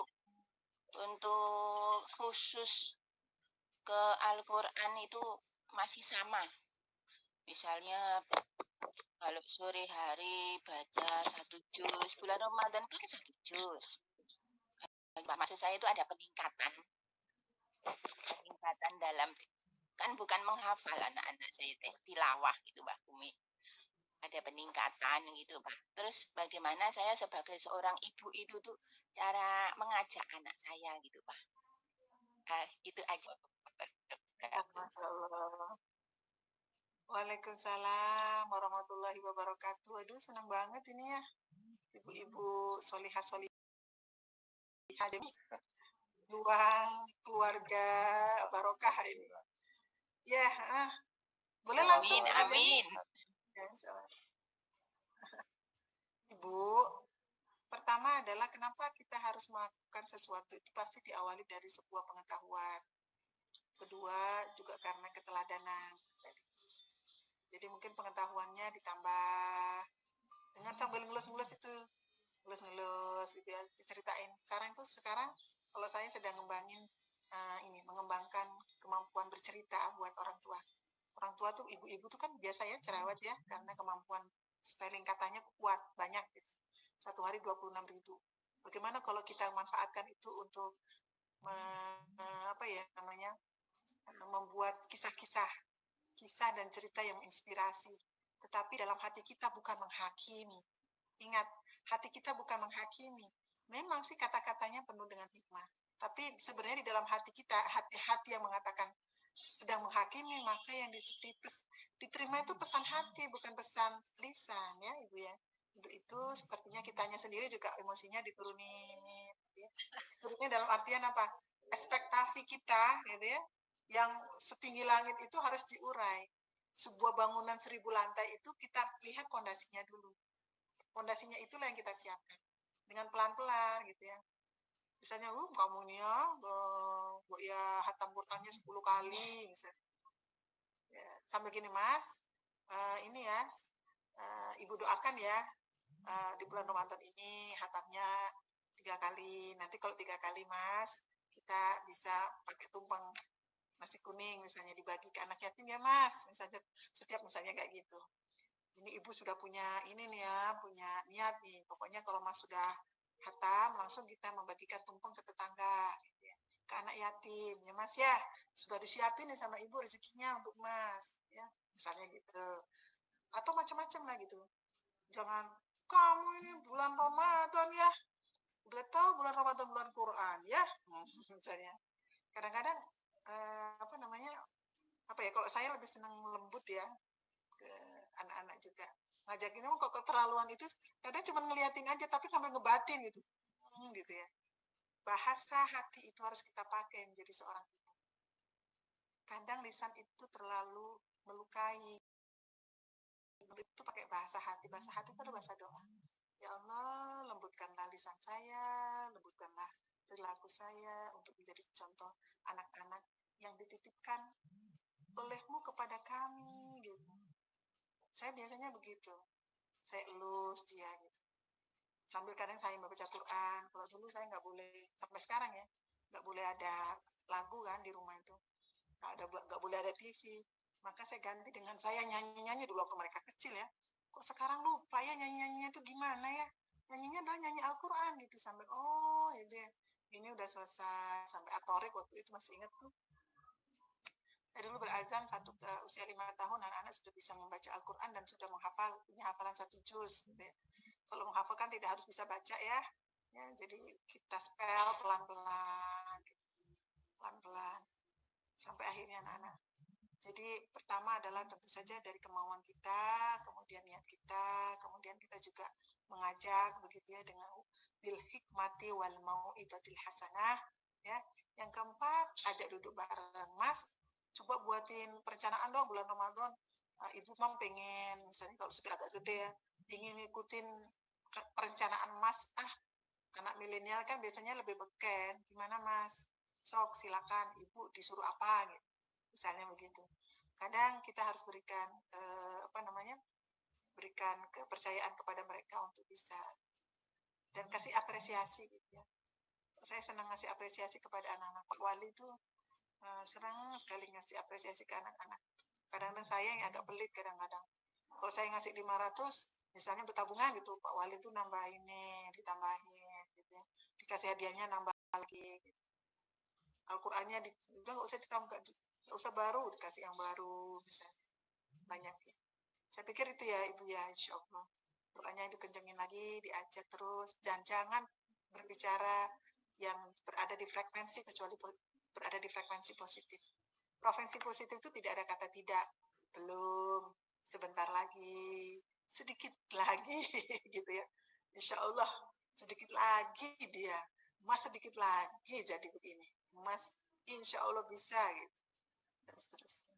untuk khusus ke Al-Quran itu masih sama. Misalnya kalau sore hari baca 1 juz, bulan Ramadan kan 1 juz. Maksud saya itu ada peningkatan dalam, kan bukan menghafal anak-anak saya tilawah gitu Mbak Umi, ada peningkatan gitu Pak. Terus bagaimana saya sebagai seorang ibu itu tuh cara mengajak anak saya gitu Pak. Itu aja. Waalaikumsalam warahmatullahi wabarakatuh. Aduh, senang banget ini ya, ibu-ibu solihah. Jadi luang keluarga barokah ini. Ya, boleh langsung aja. Amin. Ibu, pertama adalah kenapa kita harus melakukan sesuatu itu pasti diawali dari sebuah pengetahuan. Kedua juga karena keteladanan. Jadi mungkin pengetahuannya ditambah dengan sambil ngelus-ngelus itu, ngelus-ngelus gitu ya, diceritain. Sekarang kalau saya sedang mengembangkan kemampuan bercerita buat orang tua. Orang tua tuh ibu-ibu tuh kan biasa ya cerewet ya, karena kemampuan spelling katanya kuat, banyak gitu. 1 hari 26.000. Bagaimana kalau kita manfaatkan itu untuk membuat kisah dan cerita yang menginspirasi. Tetapi dalam hati kita bukan menghakimi. Ingat, hati kita bukan menghakimi. Memang sih kata-katanya penuh dengan hikmah. Tapi sebenarnya di dalam hati kita, hati yang mengatakan sedang menghakimi, maka yang diterima itu pesan hati, bukan pesan lisan ya Ibu ya. Untuk itu sepertinya kitanya sendiri juga emosinya diturunin. Ya. Diturunin dalam artian apa? Ekspektasi kita gitu ya, yang setinggi langit itu harus diurai. Sebuah bangunan 1000 lantai itu kita lihat pondasinya dulu. Pondasinya itulah yang kita siapkan. Dengan pelan-pelan gitu ya. Misalnya, kamu nih ya hatam Qurannya 10 kali misalnya. Ya, sambil gini Mas, ini ya, Ibu doakan ya, di bulan Ramadan ini hatamnya 3 kali. Nanti kalau 3 kali Mas, kita bisa pakai tumpeng nasi kuning misalnya dibagi ke anak yatim ya Mas, misalnya setiap misalnya kayak gitu. ini ibu sudah punya ini nih ya, punya niat nih. Pokoknya kalau mas sudah hatam, langsung kita membagikan tumpeng ke tetangga, gitu ya, ke anak yatim. Ya mas ya, sudah disiapin nih sama ibu rezekinya untuk mas, ya, misalnya gitu. Atau macam-macam lah gitu. Jangan, kamu ini bulan Ramadan ya, udah tahu bulan Ramadan bulan Quran ya, misalnya. Kadang-kadang apa namanya, apa ya, kalau saya lebih senang lembut ya ke anak-anak juga. Ngajakin kok keterlaluan itu kadang cuma ngeliatin aja tapi sampai ngebatin gitu. Gitu ya. Bahasa hati itu harus kita pakai menjadi seorang ibu. Kadang lisan itu terlalu melukai. Itu pakai bahasa hati. Bahasa hati itu adalah bahasa doa. Ya Allah, lembutkanlah lisan saya, lembutkanlah perilaku saya untuk menjadi contoh anak-anak yang dititipkan olehmu kepada kami gitu. Saya biasanya begitu. Saya elus dia gitu. Sambil kadang saya membaca Quran. Kalau dulu saya nggak boleh, sampai sekarang ya, nggak boleh ada lagu kan di rumah itu. Nggak boleh ada TV. Maka saya ganti dengan saya nyanyi-nyanyi dulu waktu mereka kecil ya. Kok sekarang lupa ya nyanyi-nyanyinya itu gimana ya? Nyanyinya adalah nyanyi Al-Quran gitu. Sampai, oh ini udah selesai. Sampai atorik waktu itu masih ingat tuh. Saya dulu berazam usia 5 tahun, anak-anak sudah bisa membaca Al-Quran dan sudah punya hafalan 1 juz. Gitu ya. Kalau menghafal kan tidak harus bisa baca ya. Jadi kita spell pelan-pelan, pelan-pelan sampai akhirnya anak-anak. Jadi pertama adalah tentu saja dari kemauan kita, kemudian niat kita, kemudian kita juga mengajak begitu ya dengan bil hikmati wal mau'izatil hasanah ya. Yang keempat, ajak duduk bareng, Mas. Coba buatin perencanaan dong bulan Ramadan. Ibu mam pengen, misalnya kalau sudah agak gede ya, ingin ngikutin perencanaan Mas. Anak milenial kan biasanya lebih beken. Gimana Mas? Sok silakan, Ibu disuruh apa gitu. Misalnya begitu. Kadang kita harus berikan berikan kepercayaan kepada mereka untuk bisa dan kasih apresiasi gitu ya. Saya senang ngasih apresiasi kepada anak-anak. Pak Wali itu senang sekali ngasih apresiasi ke anak-anak. Kadang-kadang saya yang agak pelit kadang-kadang. Kalau saya ngasih 500, misalnya untuk tabungan gitu, Pak Wali itu nambahin nih, ditambahin gitu ya. Dikasih hadiahnya nambah lagi gitu. Al-Qur'annya udah nggak usah ditambah, nggak usah baru, dikasih yang baru misalnya. Banyak ya. Saya pikir itu ya Ibu ya, insya Allah. Doanya itu kencengin lagi, diajak terus, dan jangan berbicara yang berada di frekuensi kecuali berada di frekuensi positif. Frekuensi positif itu tidak ada kata tidak, belum, sebentar lagi, sedikit lagi, gitu ya. Insya Allah, sedikit lagi dia, Mas sedikit lagi jadi begini, Mas insya Allah bisa, gitu. Dan seterusnya.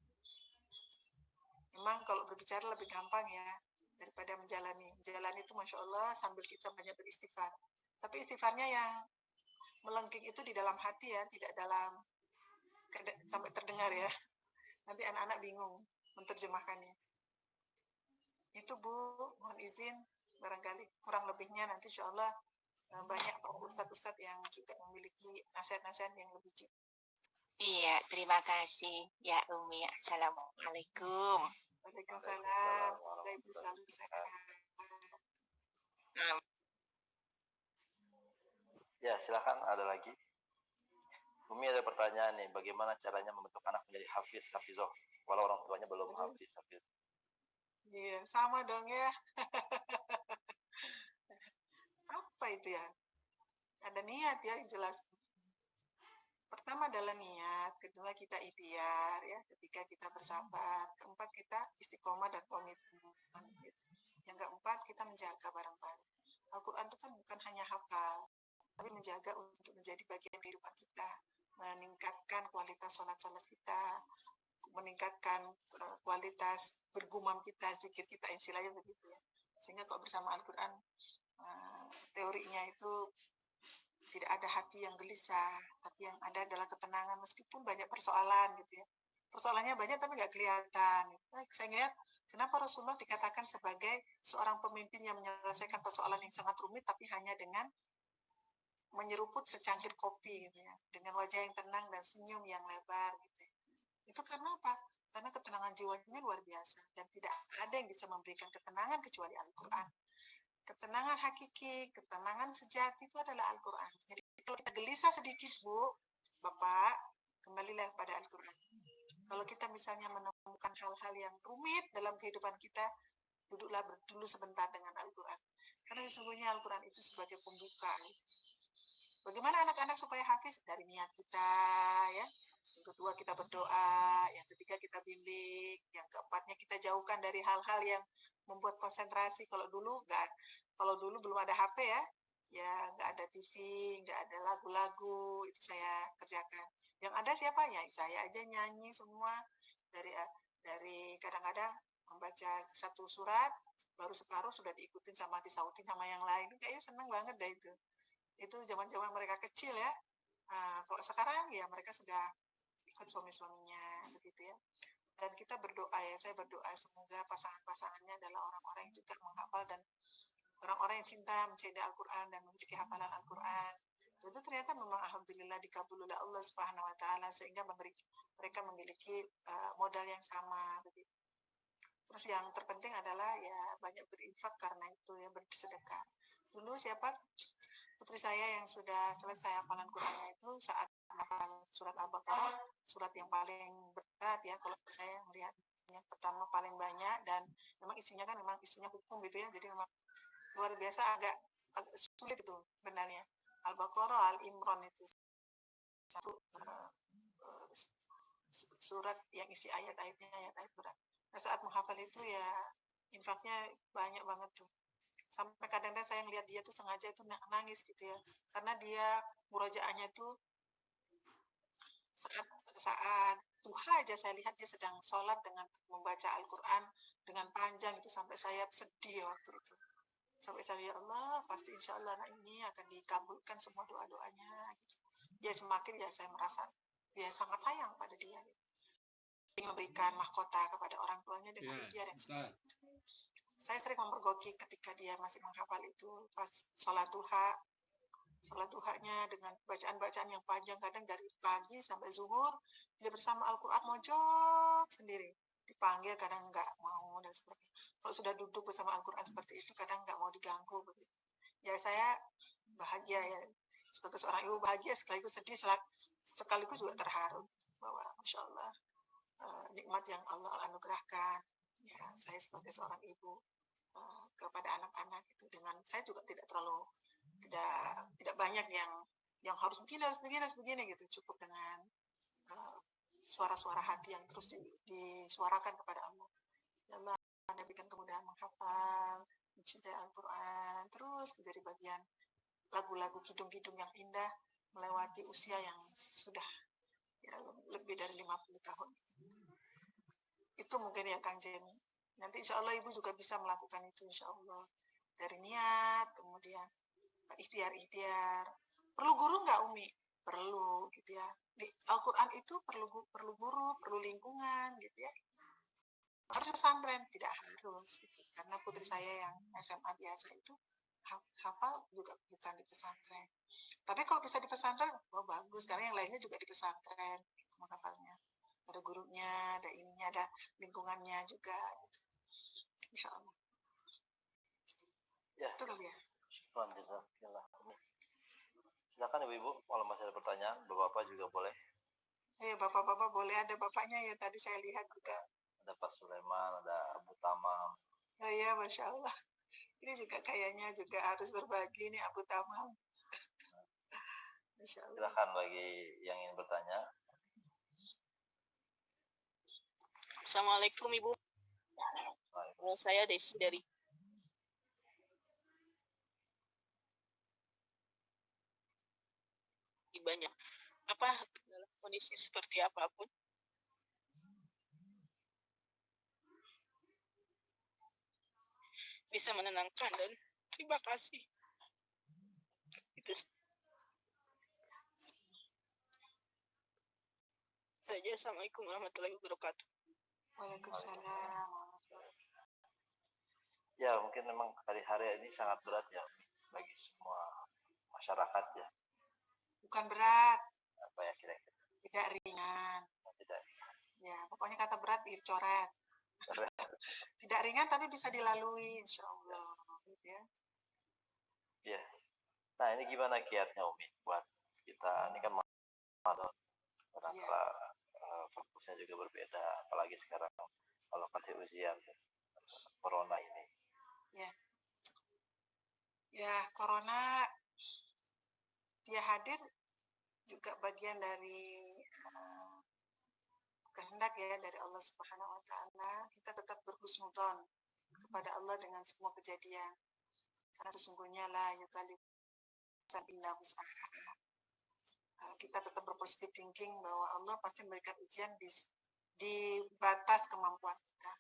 Memang kalau berbicara lebih gampang ya, daripada menjalani. Menjalani itu Masya Allah sambil kita banyak beristighfar. Tapi istighfarnya yang melengking itu di dalam hati ya, tidak dalam sampai terdengar ya. Nanti anak-anak bingung menerjemahkannya. Itu Bu, mohon izin, barangkali kurang lebihnya nanti insya Allah banyak ustadz-ustadz yang juga memiliki nasihat-nasihat yang lebih jitu. Iya, terima kasih ya Umi. Assalamualaikum. Waalaikumsalam. Semoga Ibu selalu sehat. Ya, silakan ada lagi. Umi ada pertanyaan nih, bagaimana caranya membentuk anak menjadi hafizoh, walau orang tuanya belum hafiz. Iya, sama dong ya. Apa itu ya? Ada niat ya, jelas. Pertama adalah niat, kedua kita ikhtiar ya, ketiga kita bersabar, keempat kita istiqomah dan komitmen. Gitu. Yang keempat kita menjaga bareng-bareng. Al-Quran itu kan bukan hanya hafal, tapi menjaga untuk menjadi bagian kehidupan kita, meningkatkan kualitas sholat-sholat kita, meningkatkan kualitas bergumam kita, zikir kita, istilahnya begitu ya. Sehingga kalau bersama Al-Quran, teorinya itu tidak ada hati yang gelisah, tapi yang ada adalah ketenangan meskipun banyak persoalan gitu ya. Persoalannya banyak tapi nggak kelihatan. Baik, saya lihat kenapa Rasulullah dikatakan sebagai seorang pemimpin yang menyelesaikan persoalan yang sangat rumit tapi hanya dengan menyeruput secangkir kopi gitu ya, dengan wajah yang tenang dan senyum yang lebar gitu ya. Itu karena apa? karena ketenangan jiwanya luar biasa dan tidak ada yang bisa memberikan ketenangan kecuali Al-Quran. Ketenangan hakiki, ketenangan sejati itu adalah Al-Quran. Jadi kalau kita gelisah sedikit, Bu, Bapak, kembalilah kepada Al-Quran. Kalau kita misalnya menemukan hal-hal yang rumit dalam kehidupan kita, duduklah dulu sebentar dengan Al-Quran. Karena sesungguhnya Al-Quran itu sebagai pembuka. Bagaimana anak-anak supaya hafiz? Dari niat kita, ya. Yang kedua kita berdoa, yang ketiga kita bimbing, yang keempatnya kita jauhkan dari hal-hal yang membuat konsentrasi. Kalau dulu belum ada HP ya nggak ada TV, nggak ada lagu-lagu, itu saya kerjakan. Yang ada siapa ya? Saya aja nyanyi semua dari kadang-kadang membaca satu surat baru separuh sudah diikutin sama disautin sama yang lain. Kayaknya seneng banget deh itu. Itu zaman-zaman mereka kecil ya. Kalau sekarang ya mereka sudah ikut suami-suaminya begitu ya. Dan kita berdoa ya, saya berdoa semoga pasangan-pasangannya adalah orang-orang yang juga menghafal dan orang-orang yang cinta mencintai Al-Quran dan memiliki hafalan Al-Quran. Itu ternyata memang alhamdulillah dikabul oleh Allah Subhanahu wa taala sehingga mereka memiliki modal yang sama begitu. Terus yang terpenting adalah ya banyak berinfak karena itu ya, bersedekah. Dulu siapa putri saya yang sudah selesai hafalan Qurannya itu saat hafal surat Al-Baqarah, surat yang paling berat ya kalau saya melihat yang pertama paling banyak dan memang isinya hukum gitu ya, jadi memang luar biasa agak sulit itu sebenarnya. Al-Baqarah, Al-Imran itu satu surat yang isi ayat-ayatnya ayat-ayat berat. Nah, saat menghafal itu ya infaknya banyak banget tuh. Sampai kadang-kadang saya ngeliat dia tuh sengaja itu nangis gitu ya. Karena dia murojaahnya tuh saat duha aja saya lihat dia sedang sholat dengan membaca Al-Quran dengan panjang itu sampai saya sedih waktu itu. Sampai saya, ya Allah, pasti insya Allah anak ini akan dikabulkan semua doa-doanya gitu. Ya semakin ya saya merasa ya sangat sayang pada dia gitu. Memberikan mahkota kepada orang tuanya dengan ikhtiar yang seperti itu. Saya sering memergoki ketika dia masih menghafal itu pas sholat duhanya dengan bacaan-bacaan yang panjang, kadang dari pagi sampai zuhur dia bersama Al-Quran mojok sendiri, dipanggil kadang nggak mau dan sebagainya. Kalau sudah duduk bersama Al-Quran seperti itu kadang nggak mau diganggu begitu. Ya saya bahagia ya, sebagai seorang ibu bahagia sekaligus sedih sekaligus juga terharu bahwa Masya Allah nikmat yang Allah anugerahkan ya saya sebagai seorang ibu kepada anak-anak itu. Dengan saya juga tidak banyak yang harus begini gitu, cukup dengan suara-suara hati yang terus disuarakan kepada Allah. Ya Allah, Anda berikan kemudahan menghafal, mencintai Al-Quran, terus menjadi bagian lagu-lagu kidung-kidung yang indah melewati usia yang sudah ya lebih dari 50 tahun. Itu mungkin ya Kang Jemi. Nanti insya Allah ibu juga bisa melakukan itu insya Allah. Dari niat, kemudian ikhtiar. Perlu guru nggak Umi? Perlu gitu ya. Di Al-Quran itu perlu guru, perlu lingkungan gitu ya. Harus pesantren? Tidak harus gitu. Karena putri saya yang SMA biasa itu hafal juga bukan di pesantren. Tapi kalau bisa di pesantren, oh bagus. Karena yang lainnya juga di pesantren gitu, menghafalnya. Ada gurunya, ada ininya, ada lingkungannya juga gitu. Insya Allah. Ya. Itu kali ya. Silakan Ibu, kalau masih ada pertanyaan, Bapak juga boleh. Bapak-bapak boleh, ada bapaknya ya tadi saya lihat juga. Ada Pak Sulaiman, ada Abu Tamam. Oh iya, Masya Allah. Ini juga kayaknya juga harus berbagi nih Abu Tamam. Masya Allah. Silakan bagi yang ingin bertanya. Assalamualaikum Ibu. Saya Desi dari banyak dalam kondisi seperti apapun bisa menenangkan dan terima kasih. Itu saja. Assalamualaikum warahmatullahi wabarakatuh. Waalaikumsalam. Ya mungkin memang hari-hari ini sangat berat ya bagi semua masyarakat ya. Bukan berat. Apa ya kira-kira? Tidak ringan. Tidak. Ya, pokoknya kata berat dicoret. Tidak ringan tapi bisa dilalui, insya Allah. Gitu ya. Ya. Nah, ini gimana kiatnya Umi buat kita? Ini kan Ramadan, kadang-kala fokusnya juga berbeda, apalagi sekarang kalau kasih ujian corona ini. Ya, corona dia hadir juga bagian dari kehendak ya dari Allah Subhanahu wa taala. Kita tetap berhusnudzon kepada Allah dengan semua kejadian. Karena sesungguhnya la yukallifu illa wus'aha. Kita tetap berpositif thinking bahwa Allah pasti memberikan ujian di batas kemampuan kita.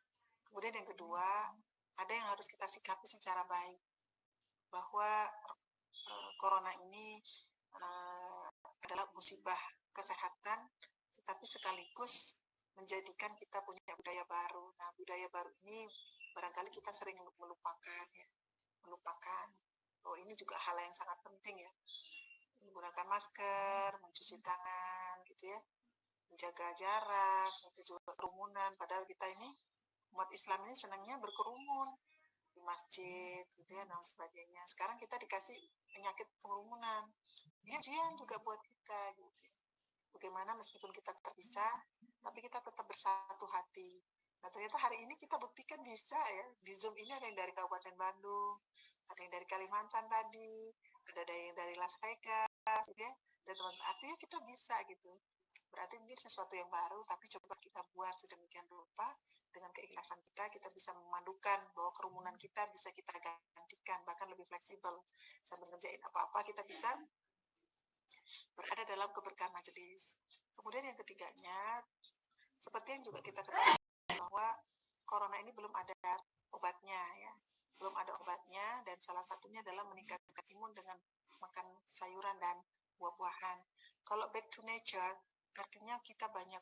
Kemudian yang kedua, ada yang harus kita sikapi secara baik. Bahwa corona ini adalah musibah kesehatan, tetapi sekaligus menjadikan kita punya budaya baru. Nah, budaya baru ini barangkali kita sering melupakan ya. Melupakan. Oh, ini juga hal yang sangat penting ya. Menggunakan masker, mencuci tangan gitu ya. Menjaga jarak, juga kerumunan. Padahal kita ini umat Islam ini senangnya berkerumun di masjid gitu ya dan sebagainya. Sekarang kita dikasih penyakit kerumunan. Ini ujian juga buat kita gitu. Bagaimana meskipun kita terpisah, tapi kita tetap bersatu hati. Nah, ternyata hari ini kita buktikan bisa ya. Di Zoom ini ada yang dari Kabupaten Bandung, ada yang dari Kalimantan tadi, ada yang dari Las Vegas, gitu ya. Dan teman-teman, artinya kita bisa gitu. Berarti mungkin sesuatu yang baru, tapi coba kita buat sedemikian rupa, dengan keikhlasan kita bisa memadukan bahwa kerumunan kita bisa kita gantikan, bahkan lebih fleksibel. Sambil ngerjain apa-apa, kita bisa berada dalam keberkahan majelis. Kemudian yang ketiganya, seperti yang juga kita ketahui bahwa corona ini belum ada obatnya ya. Belum ada obatnya dan salah satunya adalah meningkatkan imun dengan makan sayuran dan buah-buahan. Kalau back to nature, artinya kita banyak